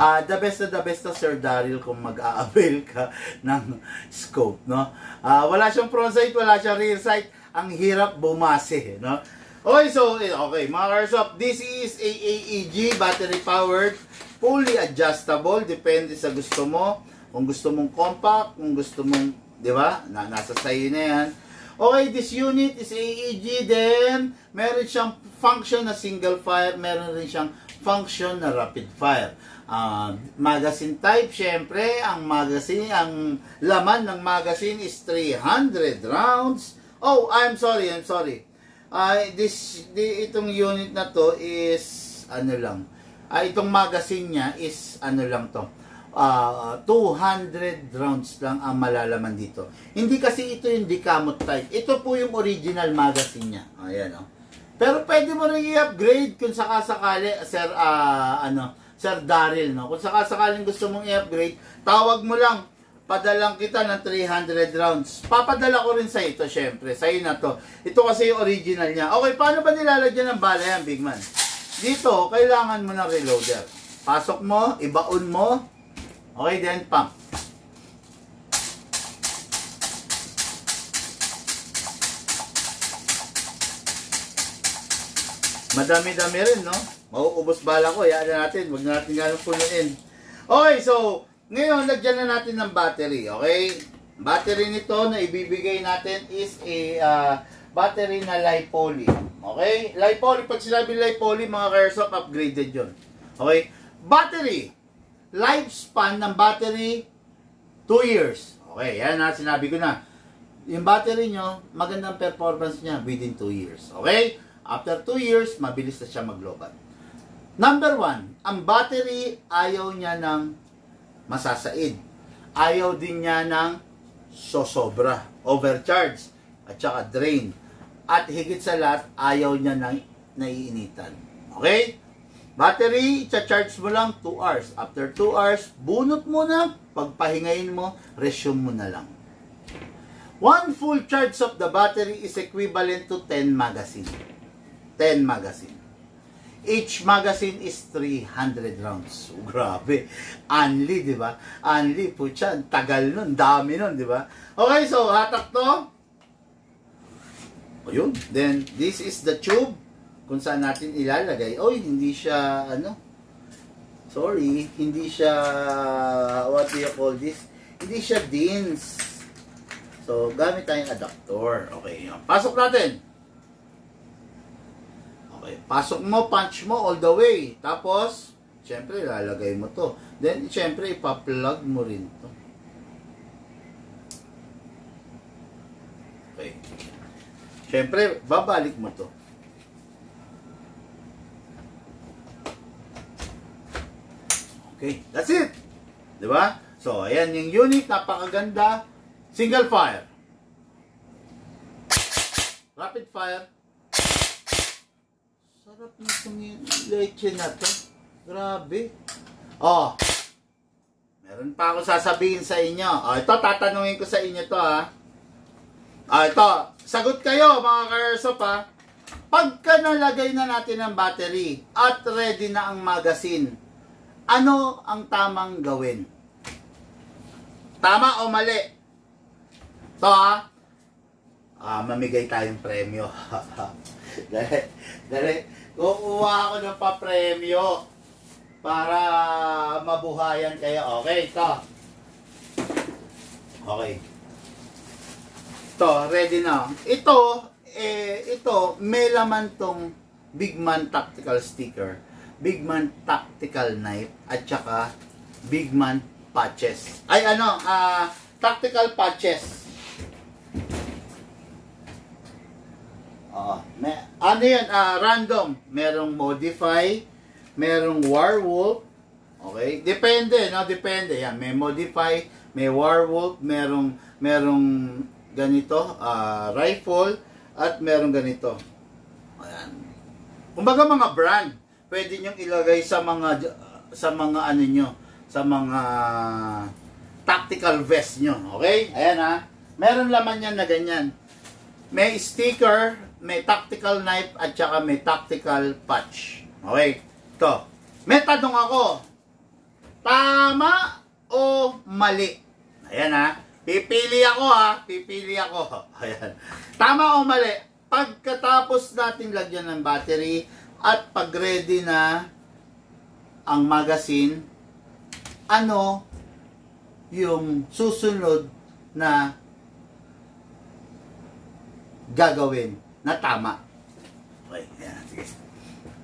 The best na Sir Daryl kung mag-a-avail ka ng scope, no? Wala siyang front sight, wala siyang rear sight. Ang hirap bumase, no? Okay, so, okay, mga Kerso, this is a AEG, battery powered, fully adjustable, depende sa gusto mo. Kung gusto mong compact, kung gusto mong, di ba? Nasa sayo na yan. Okay, this unit is AEG, then meron siyang function na single fire, meron rin siyang function na rapid fire. Magazine type, syempre, ang laman ng magazine is 300 rounds. Oh, I'm sorry. Itong unit na to is, ano lang, itong magazine niya is, ano lang to, 200 rounds lang ang malalaman dito. Hindi kasi ito yung decamot type. Ito po yung original magazine niya. Ayan, oh. Pero pwede mo rin i-upgrade kung sakasakali, Sir Daryl, no? Kung sakasakaling gusto mong i-upgrade, tawag mo lang, padalang kita ng 300 rounds. Papadala ko rin sa ito, syempre. Sa na to. Ito kasi yung original niya. Okay, paano ba nilalagyan ng bala yan, big man? Dito, kailangan mo ng reloader. Pasok mo, ibaon mo. Okay, then pump. Madami-dami rin, no? Mauubos bala ko, hayaan natin. Huwag na natin ganun punuin. Okay, so, ngayon, lagyan na natin ng battery, okay? Battery nito na ibibigay natin is a battery na Li-Poly. Okay? Li-Poly, pag sinabi Li-Poly, mga Kerso, upgraded yun. Okay? Battery. Lifespan ng battery, 2 years. Okay, yan na, sinabi ko na. Yung battery nyo, magandang performance niya within 2 years. Okay? After 2 years, mabilis na siya maglobat. Number 1, ang battery, ayaw niya ng masasaid. Ayaw din niya ng sosobra, overcharge, at saka drain. At higit sa lahat, ayaw niya ng naiinitan. Okay? Battery, cha-charge mo lang 2 hours. After 2 hours, bunot mo na, pagpahingayin mo, resume mo na lang. 1 full charge of the battery is equivalent to 10 magazine. 10 magazine. Each magazine is 300 rounds. So, grabe. Unli, di ba? Unli po siya. Tagal nun. Dami nun, di ba? Okay, so hatak to. Ayun. Then, this is the tube kung saan natin ilalagay. Oy, hindi siya, sorry, hindi siya, what do you call this? Hindi siya DINS. So, gamit tayong adapter. Okay, yun. Pasok natin. Okay, pasok mo, punch mo all the way. Tapos, syempre, lalagay mo to. Then, syempre, ipa-plug mo rin to. Okay. Syempre, babalik mo to. Okay, that's it. Diba? So, ayan yung unit, napakaganda. Single fire. Rapid fire. Sarap nitong leche na to. Grabe. Oh. Meron pa ako sasabihin sa inyo. Oh, ito, tatanungin ko sa inyo to, ha. Oh, ito. Sagot kayo, mga Kerso, ha. Pagka nalagay na natin ang battery at ready na ang magazine, ano ang tamang gawin? Tama o mali? Ito, ha. Mamigay tayong premyo. Dali. Kukuha ako ng pa-premyo para mabuhayan kayo. Okay, ito. Okay. Ito, ready na. Ito, may laman tong Big Man Tactical Sticker, Big Man Tactical Knife, at saka Big Man Patches. Ay, Tactical Patches. Yan, random. Merong modify, merong werewolf. Okay? Depende, no? Depende. Yan, may modify, may werewolf, merong ganito, rifle, at meron ganito. Ayan. Kumbaga mga brand, pwede nyo ilagay sa mga ano nyo, sa mga tactical vest nyo. Okay? Ayan ha. Meron laman yan na ganyan. May sticker, may tactical knife, at saka may tactical patch. Okay? Ito. May tanong ako. Tama o mali? Ayan ha. Pipili ako ha. Pipili ako. Ayan. Tama o mali? Pagkatapos natin lagyan ng battery at pag ready na ang magazine, ano yung susunod na gagawin na tama? Okay, ayan, sige.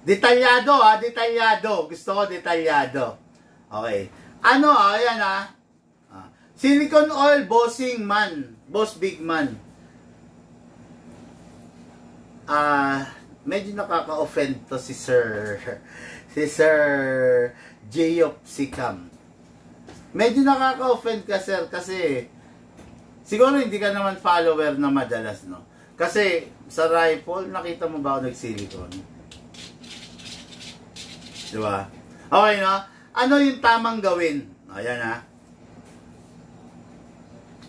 Detalyado ha, detalyado. Gusto ko detalyado. Okay. Ano ayan ha. Silicone oil bossing man. Boss big man. Medyo nakaka-offend to si Sir Jayop Sikam. Medyo nakaka-offend ka, sir, kasi siguro hindi ka naman follower na madalas, no? Kasi sa rifle, nakita mo ba ako nag-silicone? Diba? Okay, no? Ano yung tamang gawin? Ayan, ha?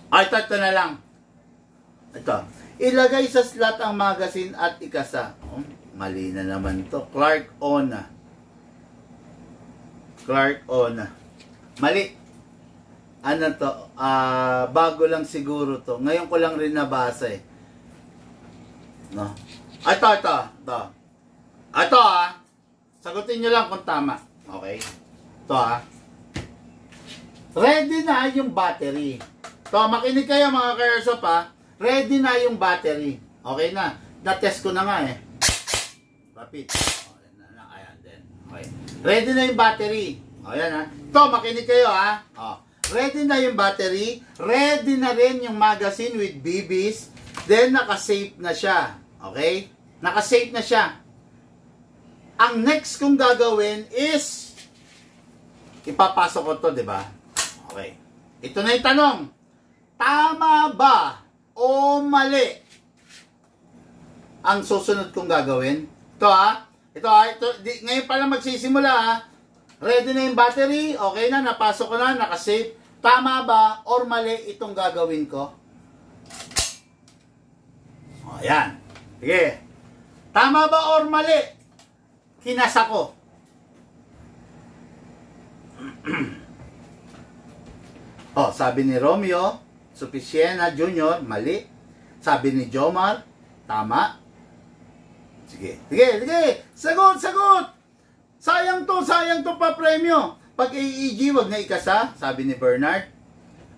Ito na lang. Ito. Ilagay sa slot ang magazine at ikasa. Oh, mali na naman to. Clark Ona. Clark Ona. Mali. Ano to? Bago lang siguro to. Ngayon ko lang rin nabasa eh. No. Ito. Ito ha. Sagutin nyo lang kung tama. Okay? Ito ha. Ready na yung battery. Ito, makinig kayo mga ka-airsoft ha. Ready na yung battery. Okay na. Na-test ko na nga eh. Rapid. Ayan din. Okay. Ready na yung battery. Ayan ha. Ito, makinig kayo ha. Ready na yung battery. Ready na rin yung magazine with BBs. Then, naka-safe na siya. Okay? Naka-safe na siya. Ang next kong gagawin is ipapasok ko to, di ba? Okay. Ito na yung tanong. Tama ba o mali ang susunod kong gagawin? Ito ha. Ngayon pa lang magsisimula ha. Ready na yung battery. Okay na, napasok ko na, naka-safe. Tama ba or mali itong gagawin ko? O, yan. Sige. Tama ba or mali? Kinasa ko. Sabi ni Romeo Sufficiena Jr., mali. Sabi ni Jomar, tama. Sige. Sagot. Sayang to pa premyo. Pag AEG, wag na ikasa. Sabi ni Bernard.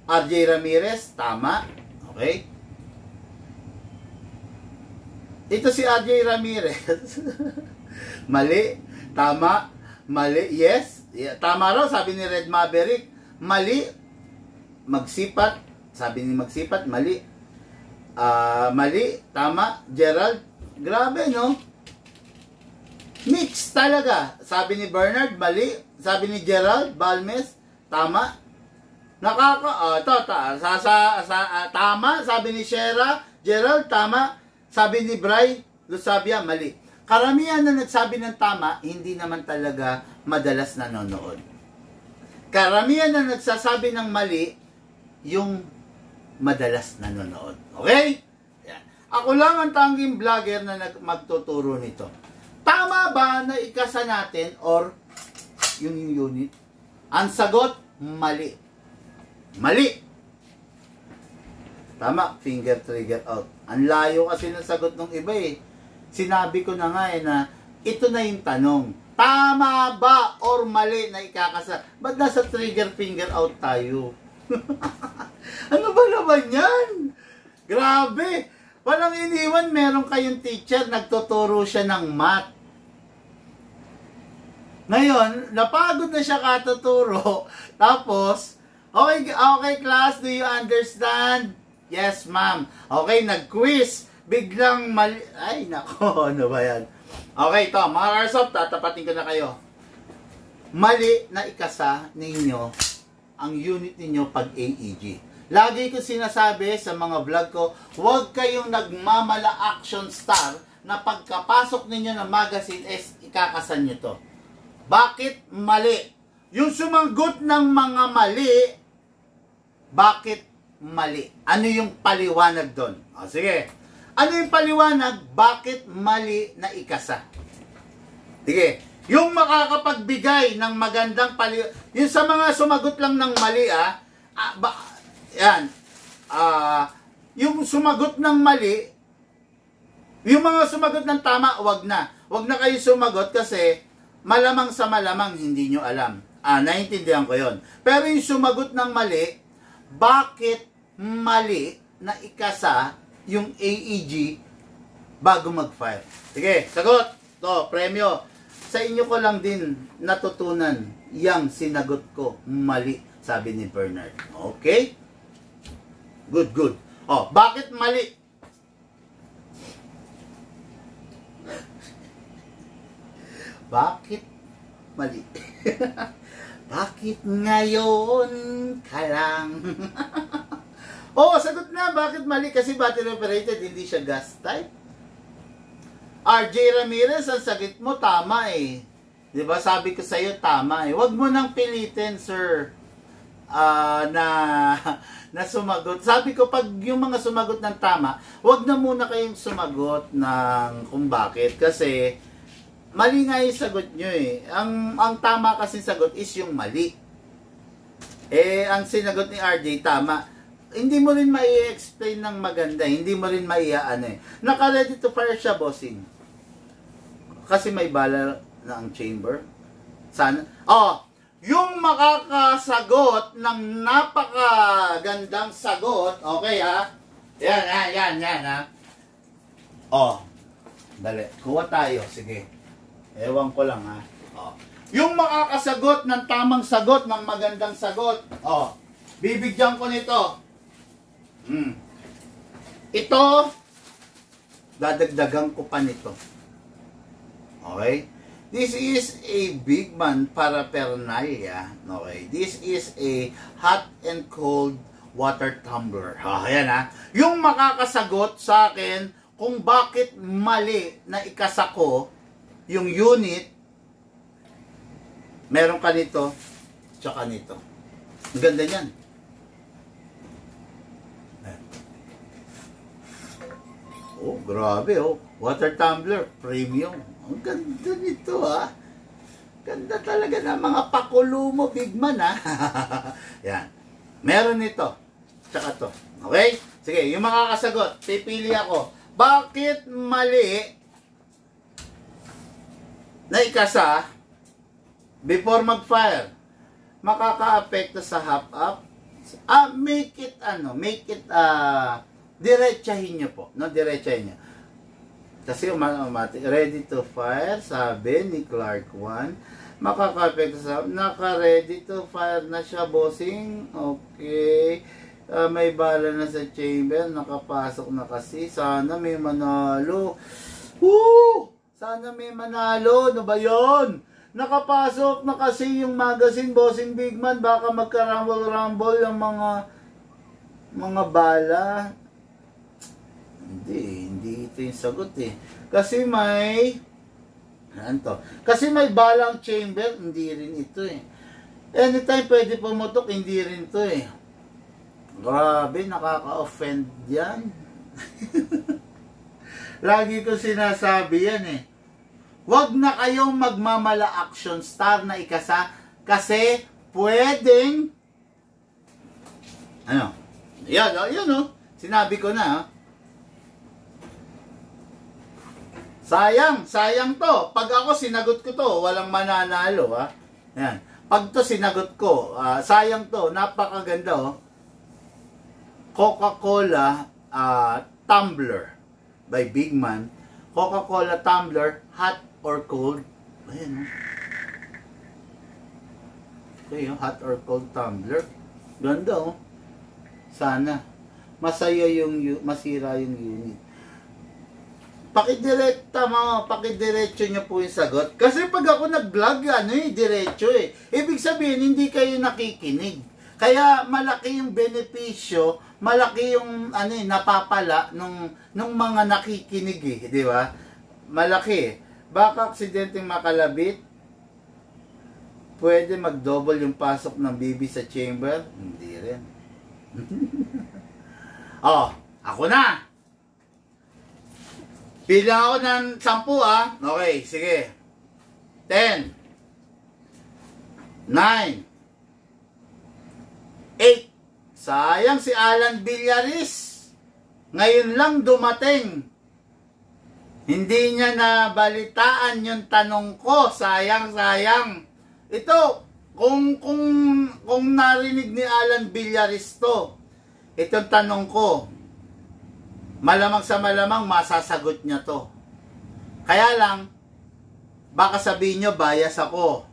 RJ Ramirez, tama. Okay. Ito si RJ Ramirez. Mali. Tama. Mali. Yes. Tama raw, sabi ni Red Maverick. Mali. Magsipat. Sabi ni Magsipat, mali. Mali. Tama. Gerald. Grabe, no? Mix talaga. Sabi ni Bernard, mali. Sabi ni Gerald Balmes, tama. Tama. Sabi ni Shera, Gerald, tama. Sabi ni Bray Lusabia, mali. Karamihan na nagsabi ng tama, hindi naman talaga madalas nanonood. Karamihan na nagsasabi ng mali, yung madalas nanonood. Okay? Yan. Ako lang ang tanging vlogger na magtuturo nito. Tama ba na ikasa natin or yung unit? Ang sagot, mali. Mali. Tama, finger trigger out. Ang layo kasi ng sagot ng iba eh. Sinabi ko na nga eh na ito na yung tanong. Tama ba or mali na ikakasa? Ba't nasa trigger finger out tayo? Ano ba naman yan? Grabe. Walang iniwan, meron kayong teacher, nagtuturo siya ng math. Ngayon, napagod na siya katuturo. Tapos, okay class, do you understand? Yes, ma'am. Okay, nag-quiz. Biglang mali... Ay, nako, ano ba yan? Okay, ito, mga Airsoft, tatapatin ko na kayo. Mali na ikasa ninyo ang unit ninyo pag AEG. Lagi ko sinasabi sa mga vlog ko, huwag kayong nagmamala action star na pagkapasok ninyo ng magazine is ikakasan nyo to. Bakit mali? Yung sumagot ng mga mali, bakit mali? Ano yung paliwanag doon? O sige. Ano yung paliwanag? Bakit mali na ikasa? Sige. Yung makakapagbigay ng magandang paliwanag, yung sa mga sumagot lang ng mali, yan. Yung sumagot ng mali, yung mga sumagot ng tama, wag na. Wag na kayo sumagot kasi malamang sa malamang hindi nyo alam. Naintindihan ko yon. Pero yung sumagot ng mali, bakit mali na ikasa yung AEG bago mag-file? Sige, sagot. To, premyo. Sa inyo ko lang din natutunan yang sinagot ko mali, sabi ni Bernard. Okay? Good, good. Bakit mali? Bakit mali? Bakit ngayon ka lang? Sagot na. Bakit mali? Kasi battery operated, hindi siya gas type. RJ Ramirez, ang sagot mo, tama eh. Diba? Sabi ko sa'yo, tama eh. Huwag mo nang pilitin, sir. Na sumagot. Sabi ko, pag yung mga sumagot ng tama, wag na muna kayong sumagot ng kung bakit. Kasi, mali nga yung sagot nyo eh. Ang tama kasi sagot is yung mali. Ang sinagot ni RJ, tama. Hindi mo rin mai-explain ng maganda. Hindi mo rin maiaan eh. Naka-ready to fire siya, bossing. Kasi may bala na ang chamber. Sana. Yung makakasagot ng napakagandang sagot, okay ha? Yan ha? Dali. Kuha tayo, sige. Ewan ko lang ha. Yung makakasagot ng tamang sagot, ng magandang sagot, bibigyan ko nito. Ito, dadagdagan ko pa nito. Okay? This is a big man paraphernalia. Okay. This is a hot and cold water tumbler. Ayan ha. Yung makakasagot sa akin kung bakit mali na ikasa ko yung unit, meron ka nito, tsaka nito. Ang ganda niyan. Grabe water tumbler, premium. Ang ganda nito Ganda talaga ng mga pakulo mo, big man Yan. Meron nito. Tsaka to. Okay? Sige, yung makakasagot, pipili ako. Bakit mali na ikasa before mag-fire? Makaka-apekto sa half-up? Make it diretsahin nyo po. Diretsahin nyo. Kasi ready to fire, sabi ni Clark 1. Makaka-apekto sa naka-ready to fire na siya, bossing. Okay. May bala na sa chamber. Nakapasok na kasi. Sana may manalo. Sana may manalo. Ano ba yun? Nakapasok na kasi yung magazine, bossing big man. Baka magka-rumble-rumble yung mga bala. Hindi ito yung sagot eh. Kasi may balang chamber, hindi rin ito eh. Anytime pwede pumutok, hindi rin ito eh. Grabe, nakaka-offend yan. Lagi ko sinasabi yan eh. Huwag na kayong magmamala action star na ikasa kasi pwedeng yan sinabi ko na Sayang to. Pag ako sinagot ko to, walang mananalo Yan. Pag to sinagot ko, sayang to, napakaganda Coca-Cola tumbler by Big Man. Coca-Cola tumbler, hot or cold. Ayan Okay, hot or cold tumbler. Ganda Sana masira yung unit. Pakidiretso nyo po yung sagot. Kasi pag ako nag-vlog, diretso eh. Ibig sabihin, hindi kayo nakikinig. Kaya malaki yung benepisyo, malaki yung napapala nung mga nakikinig di ba? Malaki. Baka aksidenteng makalabit, pwede mag-double yung pasok ng BB sa chamber? Hindi rin. Oh, ako na. Bilang ako ng 10 Okay, sige. 10 9 8 Sayang si Alan Villaris. Ngayon lang dumating. Hindi niya nabalitaan yung tanong ko. Sayang. Ito, kung narinig ni Alan Villaris to, itong tanong ko, malamang sa malamang masasagot niya to. Kaya lang, baka sabihin nyo, bias ako.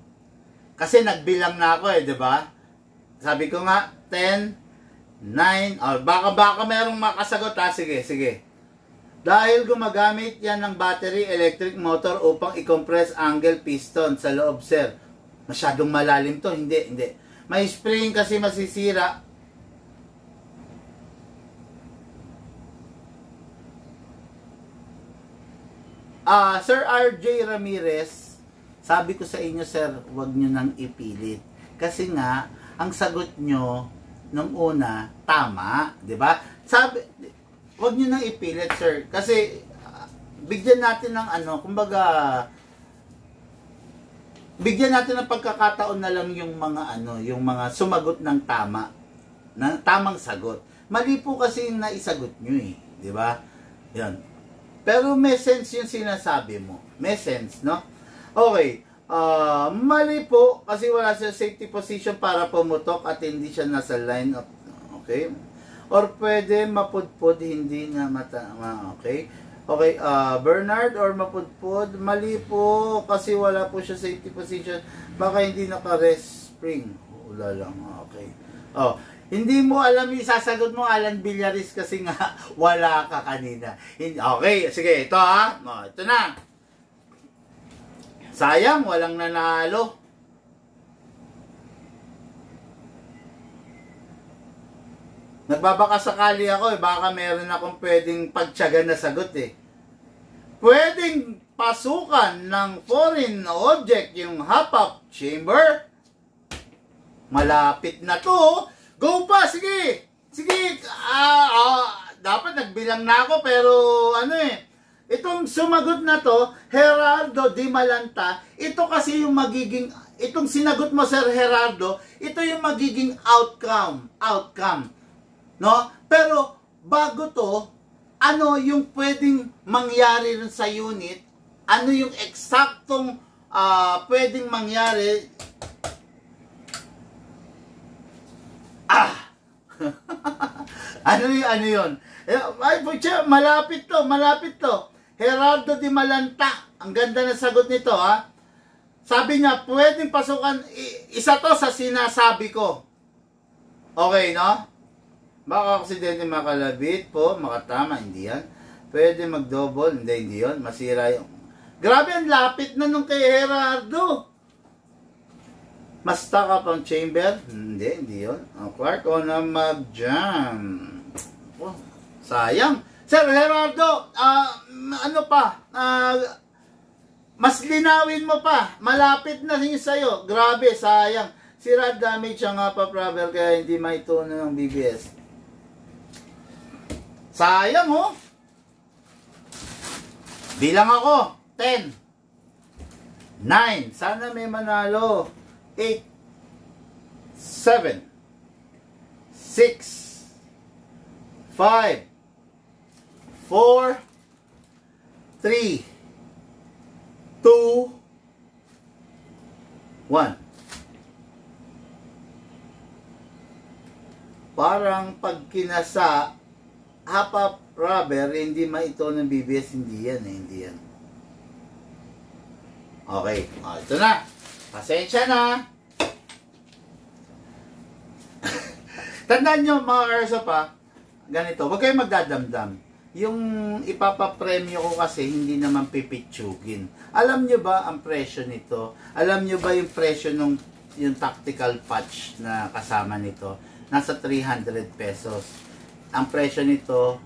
Kasi nagbilang na ako di ba? Sabi ko nga, 10, 9, baka merong makasagot sige. Dahil gumagamit yan ng battery electric motor upang i-compress angle piston sa loob, sir. Masyadong malalim to, hindi. May spring kasi masisira. Sir RJ Ramirez, sabi ko sa inyo, sir, huwag nyo nang ipilit. Kasi nga, ang sagot nyo nung una, tama, di ba? Sabi, huwag nyo nang ipilit, sir. Kasi, bigyan natin ng kumbaga, bigyan natin ng pagkakataon na lang yung mga yung mga sumagot ng tama, ng tamang sagot. Mali po kasi yung naisagot nyo di ba? Yan. Pero may sense yung sinasabi mo. May sense, no? Okay. Mali po kasi wala siya safety position para pumutok at hindi siya nasa line of, okay? Or pwede mapudpud, hindi na okay? Okay, Bernard or mapudpud, mali po kasi wala po siya safety position. Baka hindi naka-rest spring. Wala lang, okay. Hindi mo alam yung sasagot mo, Alan Villaris, kasi nga wala ka kanina. Okay, sige, ito ito na. Sayang, walang nanalo. Nagbabaka sakali ako baka meron akong pwedeng pagtiyaga na sagot Pwedeng pasukan ng foreign object yung hop-up chamber? Malapit na to. Go pa, sige. Dapat nagbilang na ako pero itong sumagot na to, Gerardo Di Malanta, ito kasi yung magiging, itong sinagot mo, Sir Gerardo, ito yung magiging outcome. No? Pero, bago to, ano yung pwedeng mangyari rin sa unit, ano yung eksaktong pwedeng mangyari, ano yun? Ay, malapit to. Gerardo Di Malanta. Ang ganda na sagot nito, Sabi niya, pwedeng pasukan, isa to sa sinasabi ko. Okay, no? Baka aksidente makalabit po, makatama, hindi yan. Pwede mag-double, hindi yun. Masira yung... Grabe, ang lapit na nung kay Gerardo. Mas taka pang chamber? Hindi yun. Clark, na mag-jam. Sayang. Sir Gerardo, mas linawin mo pa. Malapit na yun sa'yo. Grabe, sayang. Sira damage ang hop-up rubber kaya hindi maituno ng BBS. Sayang, Bilang ako. 10. 9. Sana may manalo. 8. 7. 6. 5. 4, 3, 2, 1. Parang pag kinasa, hop-up rubber, hindi maito ng BBS, hindi yan. Okay, ito na. Pasensya na. Tandaan nyo mga karso ganito, huwag kayong magdadamdam. Yung ipapapremyo ko kasi hindi naman pipitsugin. Alam nyo ba ang presyo nito? Alam nyo ba yung presyo ng yung tactical patch na kasama nito, nasa 300 pesos. Ang presyo nito,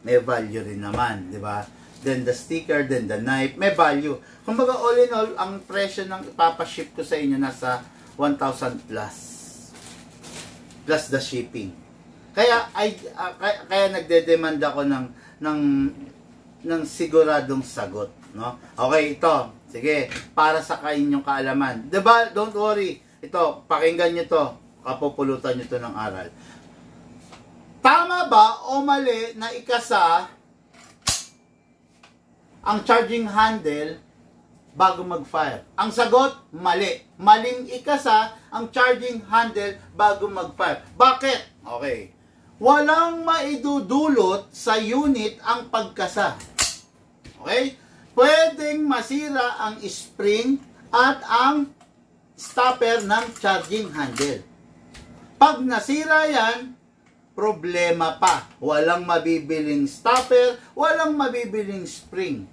may value rin naman, di ba? Then the sticker, then the knife, may value. Kumbaga, all in all, ang presyo ng ipapaship ko sa inyo nasa 1,000 plus. Plus the shipping. Kaya nagde-demand ako ng siguradong sagot, no? Okay, ito. Sige, para sa inyong kaalaman. Diba? Don't worry. Ito, pakinggan nyo to. Kapupulutan nyo to ng aral. Tama ba o mali na ikasa ang charging handle bago mag-fire? Ang sagot, mali. Maling ikasa ang charging handle bago mag-fire. Bakit? Okay. Walang maidudulot sa unit ang pagkasa. Okay? Pwedeng masira ang spring at ang stopper ng charging handle. Pag nasira yan, problema pa. Walang mabibiling stopper, walang mabibiling spring.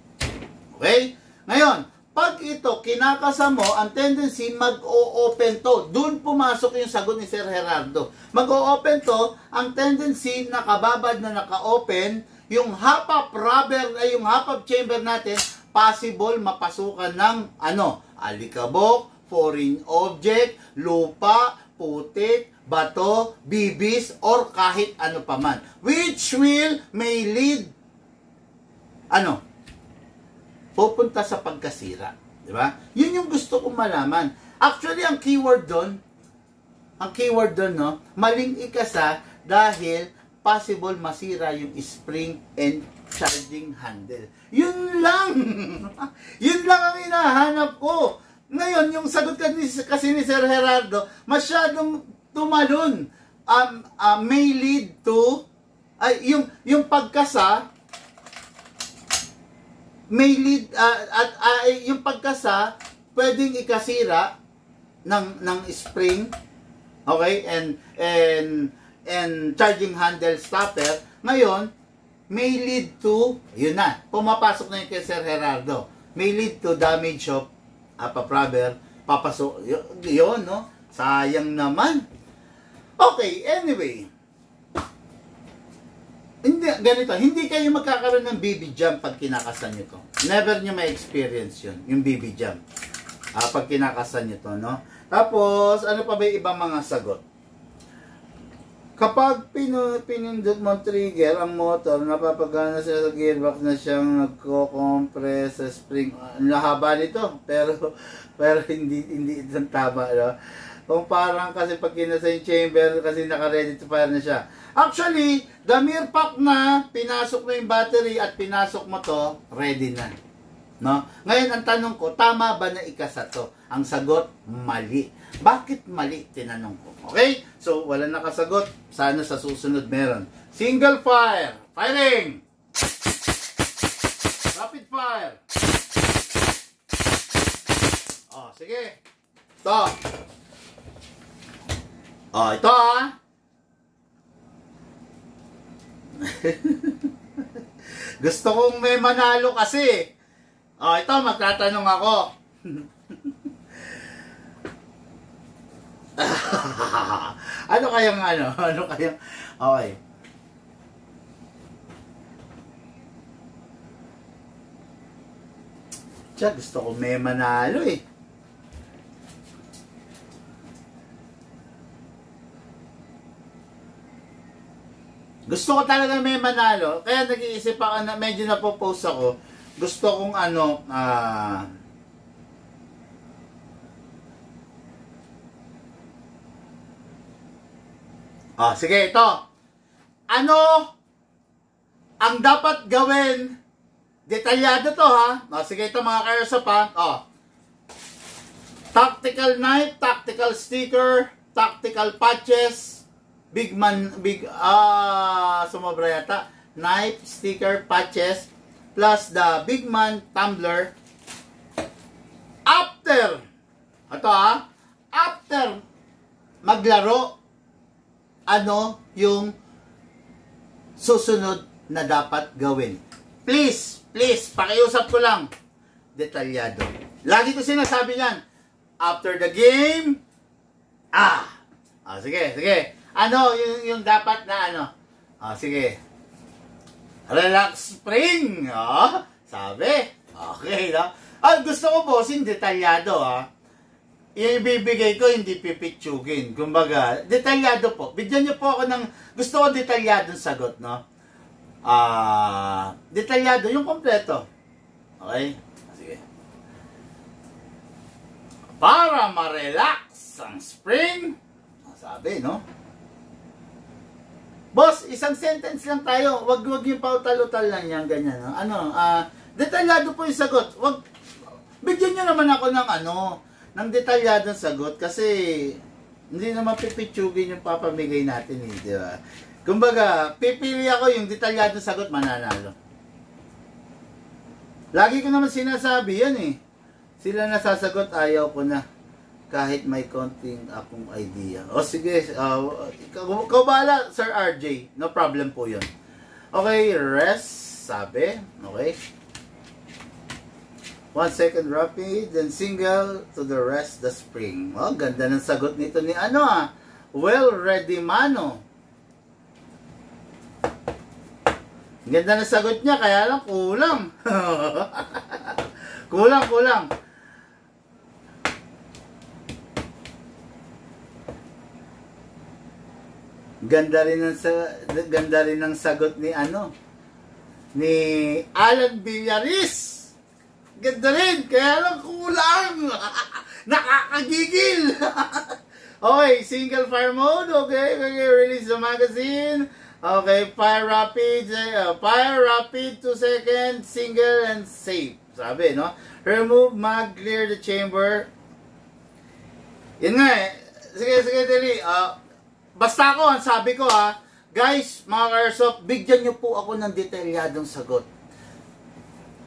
Okay? Ngayon, pag ito kinakasa mo, ang tendency mag-o-open to. Doon pumasok yung sagot ni Sir Gerardo. Mag-o-open to, ang tendency nakababad na naka-open, yung half-up rubber, ay yung half-up chamber natin, possible mapasukan ng alikabok, foreign object, lupa, putik, bato, bibis, or kahit ano paman. Which may lead, pupunta sa pagkasira. Di ba? Yun yung gusto kong malaman. Actually, ang keyword doon, no, maling ikasa dahil possible masira yung spring and charging handle. Yun lang! Yun lang ang hinahanap ko. Ngayon, yung sagot kasi ni Sir Gerardo, masyadong tumalon. May lead to, yung pagkasa, may lead, yung pagkasa, pwedeng ikasira ng spring, okay, and charging handle stopper. Ngayon, may lead to, yun na, pumapasok na yung kay Sir Gerardo, may lead to damage of rubber, papasok, yun, no? Sayang naman. Okay, anyway, hindi kayo magkakaroon ng BB jump pag kinakasan nyo to. Never nyo ma-experience yun, yung BB jump. Pag kinakasan nyo to, no? Tapos, ano pa ba yung ibang mga sagot? Kapag pinindot mo trigger, ang motor, napapagana siya sa gearbox na siyang nagko-compress sa spring. Ang haba nito, pero hindi itong tama, no? Kung parang kasi pag kinasa yung chamber, kasi naka-ready to fire na siya. Actually, the mere fact na pinasok mo yung battery at pinasok mo to, ready na. No? Ngayon, ang tanong ko, tama ba na ikasa to? Ang sagot, mali. Bakit mali? Tinanong ko. Okay? So, wala nakasagot. Sana sa susunod meron. Single fire. Firing! Rapid fire. Oh, sige. Ito. Oh, ito Gusto kong may manalo kasi. Oh, ito, magtatanong ako. Ano kayang okay. Tiyan, gusto kong may manalo eh. Gusto ko talaga may manalo. Kaya nag-iisip ako na medyo napopost ako. Gusto kong sige, ito. Ano ang dapat gawin? Detalyado to, ha? Sige, ito mga kaersop, ha? Tactical knife, tactical sticker, tactical patches, sumobra yata. Knife, sticker, patches, plus the big man tumbler. After maglaro, ano yung susunod na dapat gawin? Please, pakiusap ko lang. Detalyado. Lagi ko sinasabi yan. After the game, Ah! Sige, sige. Ano, yung dapat na ano? Sige. Relax spring. Sabi. Okay, no? Gusto ko bossing detalyado, Yung ibibigay ko, hindi pipitsugin. Kumbaga, detalyado po. Bigyan niyo po ako ng, gusto ko detalyadong sagot, no? Detalyado, yung kompleto. Okay? Sige. Para ma-relax ang spring, sabi, no? Boss, isang sentence lang tayo. Wag yung pautal-utal lang yan, ganyan. No? Detalyado po yung sagot. Bigyan niyo naman ako ng detalyadong sagot kasi hindi naman pipitsugin yung papamigay natin, di ba? Kumbaga, pipili ako yung detalyadong sagot, mananalo. Lagi ko naman sinasabi yan Sila nasasagot, ayaw ko na. Kahit may konting akong idea. Sige, ikaw bahala, Sir RJ. No problem po yun. Okay, rest, sabi. Okay. 1 second rapid, then single to the rest the spring. Ganda ng sagot nito ni Well ready mano. Ganda ng sagot niya, kaya lang kulang. kulang. Ganda rin ng sagot ni ni Alan Villaris. Ganda rin, kaya lang kulang. Nakakagigil. Okay, single fire mode. Okay, release the magazine. Okay, fire rapid 2 seconds, single and safe. Sabi, no? Remove mag, clear the chamber. Yun nga Sige, dali. Basta ako, ang sabi ko guys, mga Airsoft, bigyan nyo po ako ng detalyadong sagot.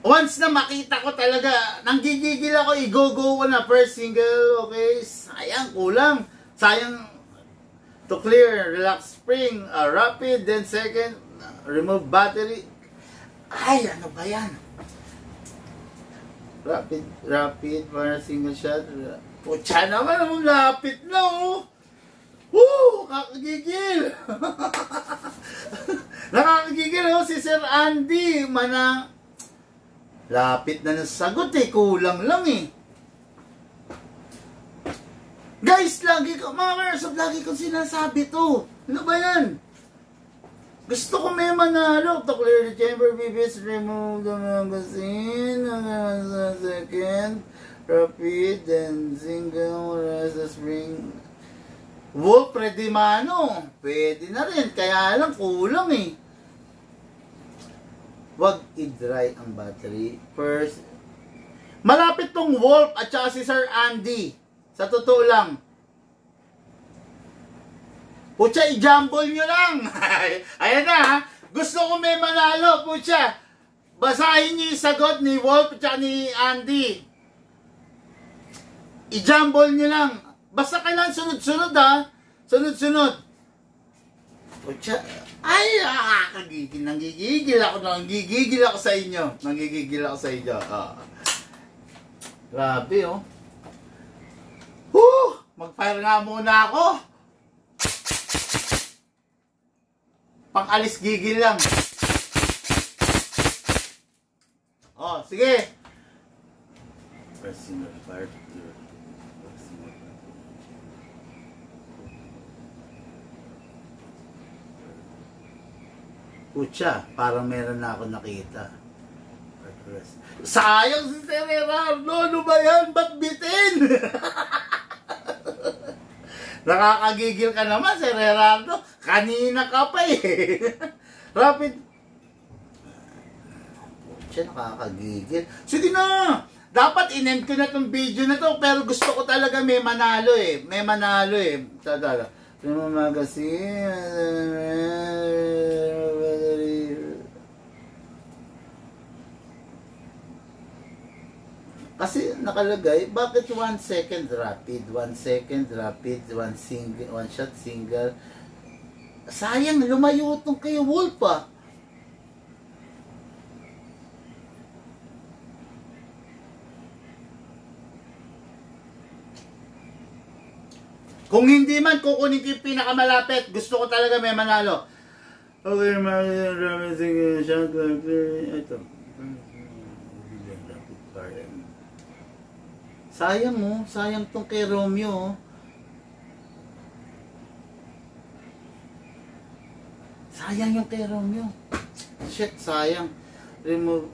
Once na makita ko talaga, nanggigigil ako, i-go-go ko na first single, okay? Sayang, kulang. Sayang to clear, relax spring, rapid, then second, remove battery. Ay, ano ba yan? Rapid, para single shot. Putya naman, lapit na, Woo! Kakagigil! Nakakagigil, si Sir Andy, lapit na ng sagot kulang lang Guys, mga Airsoft, lagi kong sinasabi to. Ano ba yan? Gusto ko may manalo. To clear the chamber, BBS, remove the magazine. Second, rapid, then single, rest the spring. Wolf, ready mano. Pwede na rin, kaya lang kulang Wag i-dry ang battery. First, malapit tong Wolf at saka si Sir Andy. Sa totoo lang. Putya, i-jumble nyo lang. Ayan na Gusto ko may manalo. Putya, basahin nyo yung sagot ni Wolf at saka ni Andy. I-jumble nyo lang. Basta kailangan sunod-sunod Sunod-sunod. Putya, ay, nanggigigil ako sa inyo. Grabe, mag-fire nga muna ako. Pang-alis gigil lang. Sige. Pressing the fire. Putya, parang meron na ako nakita. Sayang si Sir Gerardo! Ano ba yan? Ba't bitin? Nakakagigil ka naman, Sir Gerardo. Kanina ka pa Rapid. Putya, nakakagigil. Sige na! Dapat in-end ko na tong video na to, pero gusto ko talaga may manalo May manalo Tadala. Yung magazine. Kasi nakalagay, bakit 1 second rapid, 1 second rapid, 1 shot single. Sayang, lumayo itong kay Wolf Kung hindi man, kukunin ko yung pinakamalapit. Gusto ko talaga may manalo. Okay, sige, ito. Sayang mo, sayang tong kay Romeo. Sayang yung kay Romeo. Shit, sayang. Remove.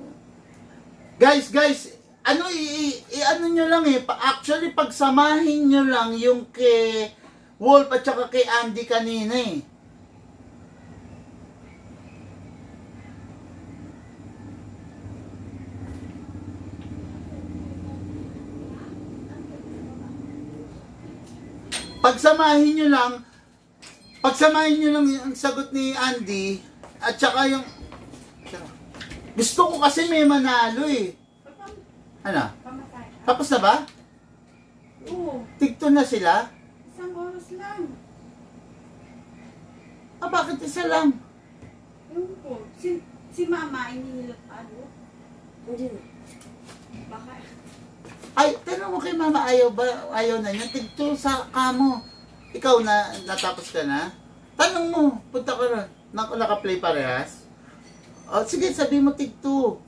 Guys, ano ano nyo lang eh. Actually, pagsamahin nyo lang yung kay Wolf at saka kay Andy kanina eh. Pagsamahin nyo lang yung sagot ni Andy at saka yung gusto ko kasi may manalo eh. Ano? Tapos na ba? Oo. Tigto na sila? Isang oras lang. Ah, bakit isa lang? Yung po. Si mama, ininilap ano? Hindi. Baka. Ay, tanong mo kay mama, ayaw na niya. Tigto sa kamo. Ikaw na, natapos ka na? Tanong mo, punta ka ron. Naka-play parehas? O, sige, sabi mo tigto.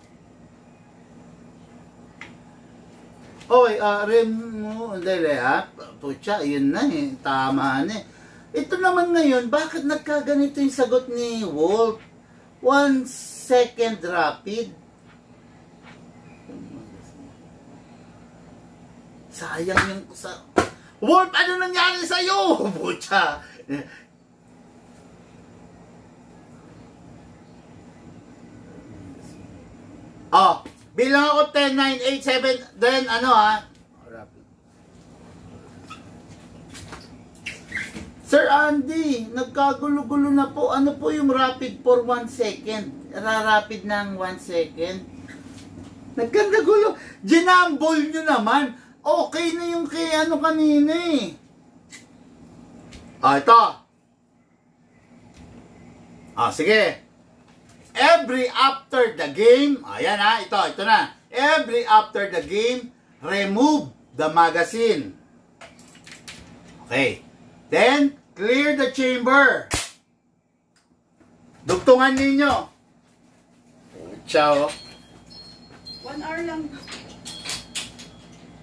Okay, rem mo, dali ha. Pucha, yun na eh. Tama na eh. Ito naman ngayon, bakit nagkaganito yung sagot ni Wolf? 1 second rapid. Sayang yung Wolf, ano nangyari sa'yo? Pucha. Oh, bilang ako 10, 9, 8, 7, then ano ha? Sir Andy, nagkagulo-gulo na po. Ano po yung rapid for 1 second? Rapid ng 1 second? Nagkanda gulo. Ginambol nyo naman. Okay na yung kay ano kanina eh. Ah, ito. Ah, sige. Every after the game, ayan ha, ito na. Every after the game, remove the magazine. Okay. Then, clear the chamber. Dugtungan ninyo. Ciao. 1 hour lang.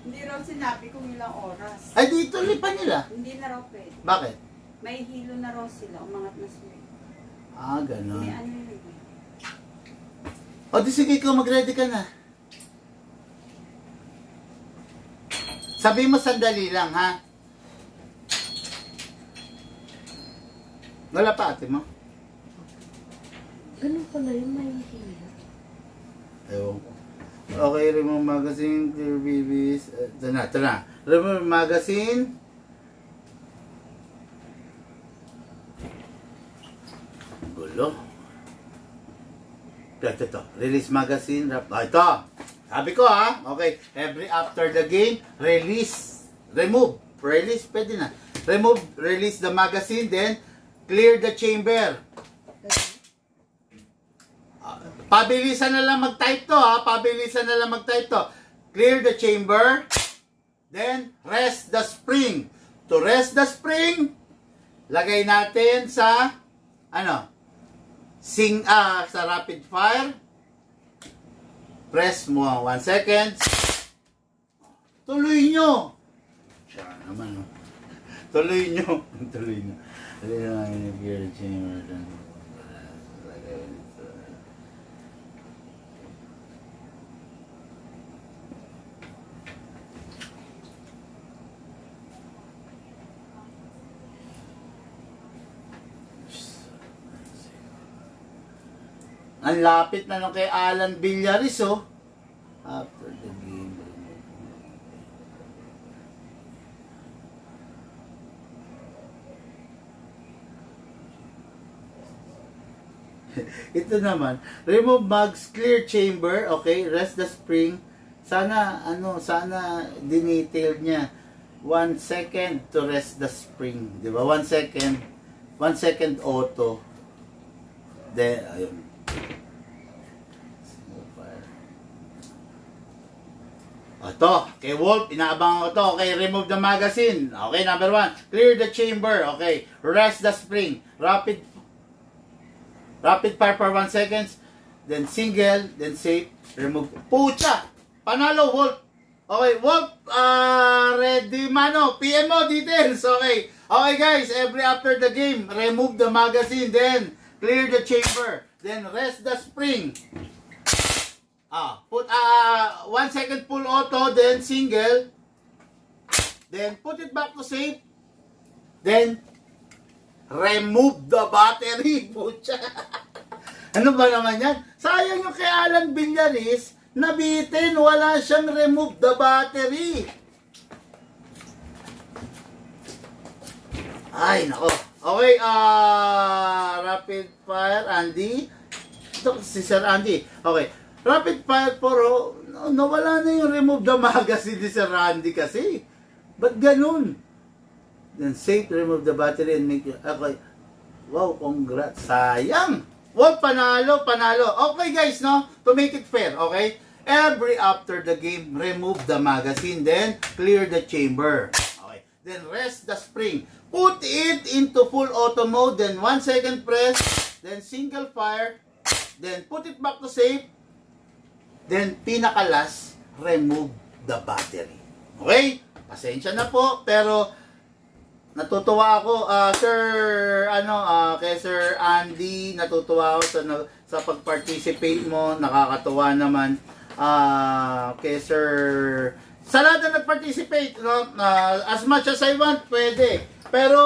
Hindi raw sinabi kung ilang oras. Ay, dito lipan nila. Hindi na raw pwede. Bakit? May hilo na raw sila. Umangat na sila. Ah, ganun. May ano yun eh. O, di sige ikaw, mag-ready ka na. Sabi mo sandali lang, ha? Wala pa ate mo? Ganun pala yung may hilo. Ewan ko. Okay, remove magazine, clear babies. Ito na. Remove magazine. Gulo. Ito. Release magazine. Ito. Sabi ko ha. Okay. Every after the game, release. Remove. Release. Pwede na. Remove. Release the magazine. Then, clear the chamber. Pabilisan na lang mag-type to ha. Pabilisan na lang mag-type to. Clear the chamber. Then, rest the spring. To rest the spring, lagay natin sa, sa rapid fire. Press mo 1 second. Tuloy nyo. Siya naman, no? Tuloy nyo. Tuloy nyo. Clear the chamber. Ang lapit na nung kay Alan Villaris, oh. After the game. Ito naman. Remove mugs, clear chamber. Okay, rest the spring. Sana, dinetail niya. 1 second to rest the spring. Diba? 1 second. 1 second auto. Then, ayun. ito, kay Wolf, inaabangan ko to. Okay, remove the magazine. Okay, number 1. Clear the chamber. Okay, rest the spring. Rapid fire for 1 seconds. Then single, then safe. Remove. Pucha! Panalo, Wolf. Okay, Wolf, ready mano. PM mo, details. Okay. Okay, guys, every after the game, remove the magazine. Then, clear the chamber. Then, rest the spring. Put 1 second full auto, then single, then put it back to safe, then remove the battery. Pucha. Ano ba naman yan? Sayang yung kay Alan Villaris, nabitin, wala siyang remove the battery. Ay, nako. Okay, rapid fire, Andy. Ito si Sir Andy. Okay. Rapid fire for nawala na yung remove the magazine ni Sir Randy kasi. Ba't ganun? Then safe, remove the battery and make it. Okay. Wow, congrats. Sayang. Wow, panalo. Okay guys, no? To make it fair, okay? Every after the game, remove the magazine, then clear the chamber. Okay. Then rest the spring. Put it into full auto mode, then 1 second press, then single fire, then put it back to safe. Then, pinakalas, remove the battery. Okay? Pasensya na po, pero natutuwa ako, kay Sir Andy, natutuwa ako sa pag-participate mo, nakakatuwa naman. Kay Sir, sa lahat na nag-participate, no? As much as I want, pwede. Pero,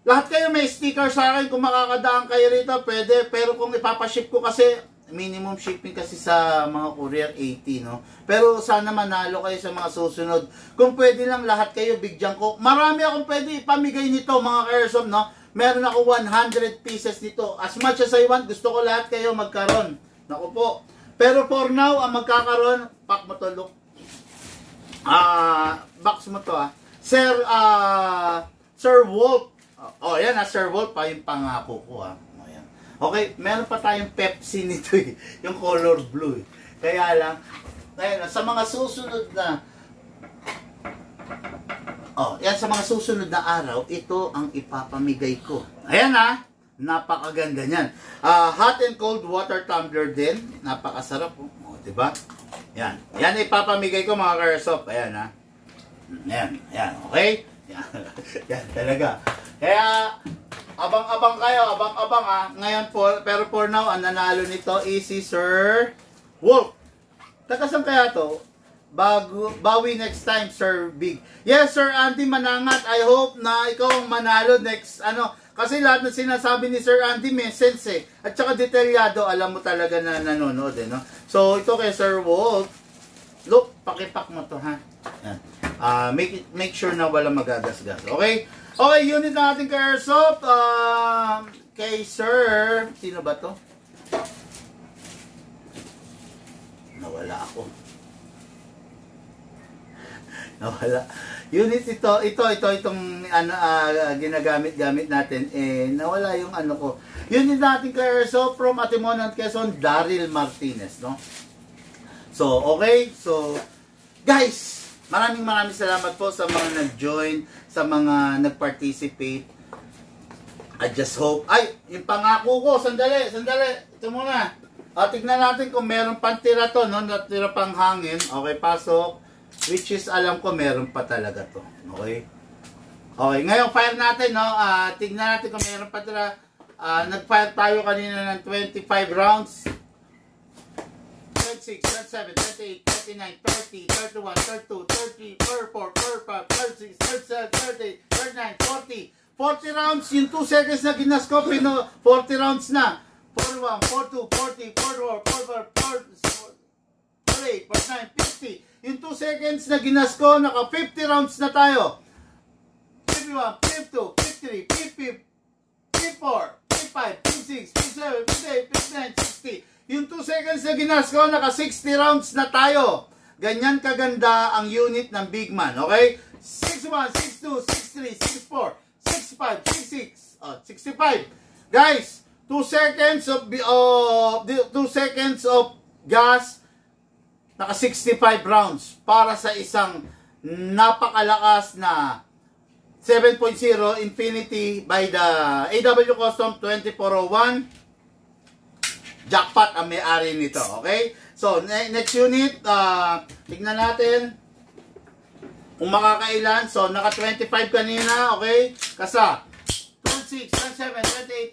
lahat kayo may sticker sa akin, kung makakadaan kayo rito, pwede. Pero kung ipapaship ko kasi, minimum shipping kasi sa mga courier 80, no? Pero sana manalo kayo sa mga susunod. Kung pwede lang lahat kayo, bigyan ko. Marami akong pwede ipamigay nito, mga Airsoft, no? Meron ako 100 pieces nito. As much as I want, gusto ko lahat kayo magkaroon. Naku po. Pero for now, ang magkakaroon, pack mo to, look. Box mo to, Sir Wolf. Oh, yan, Sir Wolf, yung pangako ko, Okay, meron pa tayong Pepsi nito yung color blue. Kaya lang, ayun, sa mga susunod na sa mga susunod na araw, ito ang ipapamigay ko. Ayan napakaganda niyan. Hot and cold water tumbler din, napakasarap diba? Yan ipapamigay ko mga Airsoft. Ayan Yan, okay? Yan talaga. Kaya abang-abang kayo, abang-abang Ngayon pero for now, ang nanalo nito is si Sir Wolf. Takasan kaya to? Bawi next time, Sir Big. Yes, Sir Andy Manangat, I hope na ikaw ang manalo next, kasi lahat ng sinasabi ni Sir Andy may sense At saka detalyado, alam mo talaga na nanonood no? So, ito kay Sir Wolf. Look, pakipak mo to Yan. Make sure na wala magagasgas. Okay? Okay, unit na ating Airsoft. Kay Sir, sino ba to? Nawala ako. Nawala. Unit itong ginagamit natin. Nawala yung ko. Unit natin Airsoft from Atimonan, Quezon, Daryl Martinez, no? So, okay. So, guys, maraming salamat po sa mga nag-join, sa mga nag-participate. I just hope. Ay, yung pangako ko, sandali. Ito muna. Tignan natin kung meron pang tira to, no? Natira pang hangin. Okay, pasok. Which is, alam ko, meron pa talaga to. Okay? Okay, ngayon, fire natin, no? Tignan natin kung meron pa tira. Nag-fire tayo kanina ng 25 rounds. 26, 27, 28, 29, 30, 31, 32, 33, 34, 35, 36, 37, 38, 39, 40. 40 rounds, yung 2 seconds na ginasko, 40 rounds na. 41, 42, 40, 44, 45, 48, 49, 50. Yung 2 seconds na ginasko, naka 50 rounds na tayo. 51, 52, 53, 54, 55, 56, 57, 58, 59, 60. Yung 2 seconds na ginasko, naka 60 rounds na tayo. Ganyan kaganda ang unit ng Big Man, okay? 61, 62, 63, 64, 65, 66, 65. Guys, 2 seconds of gas, naka 65 rounds para sa isang napakalakas na 7.0 Infinity by the AW Custom 2401. Jackpot ang may-ari nito, okay? So, next unit, tignan natin kung makakailan. So, naka 25 kanina, okay? Kasa, 26, 27,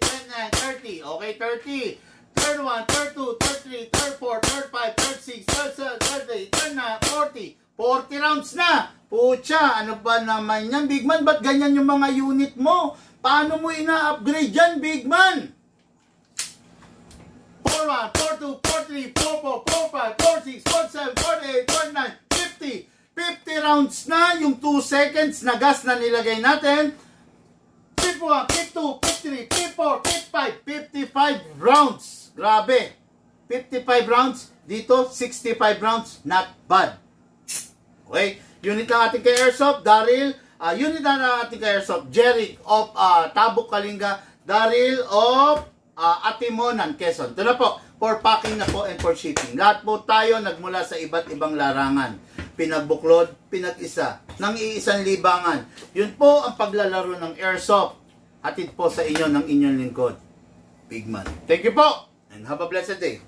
28, 29, 30, okay, 30. Third 1, third 2, third 3, third 4, third 5, third 6, third 7, third 8, third 9, 40. 40 rounds na. Pucha, ano ba naman yan, Big Man? Ba't ganyan yung mga unit mo? Paano mo ina-upgrade yan, Big Man? 4-1, 4-2, 4-3, 4-4, 4-5, 4-6, 4-7, 4-8, 4-9, 50. 50 rounds na, yung 2 seconds na gas na nilagay natin. 51, 52, 53, 54, 55, 55 rounds. Grabe. 55 rounds. Dito, 65 rounds. Not bad. Okay. Unit ng ating kay Airsoft, Daryl. Unit na ating kay Airsoft, Jeric of Tabuk, Kalinga. Daryl of Atimonan, Quezon. Ito na po. For packing na po and for shipping. Lahat po tayo nagmula sa iba't ibang larangan. Pinagbuklod, pinag-isa. Nang iisang libangan. Yun po ang paglalaro ng Airsoft. Hatid po sa inyo ng inyong lingkod, Big Man. Thank you po, and have a blessed day.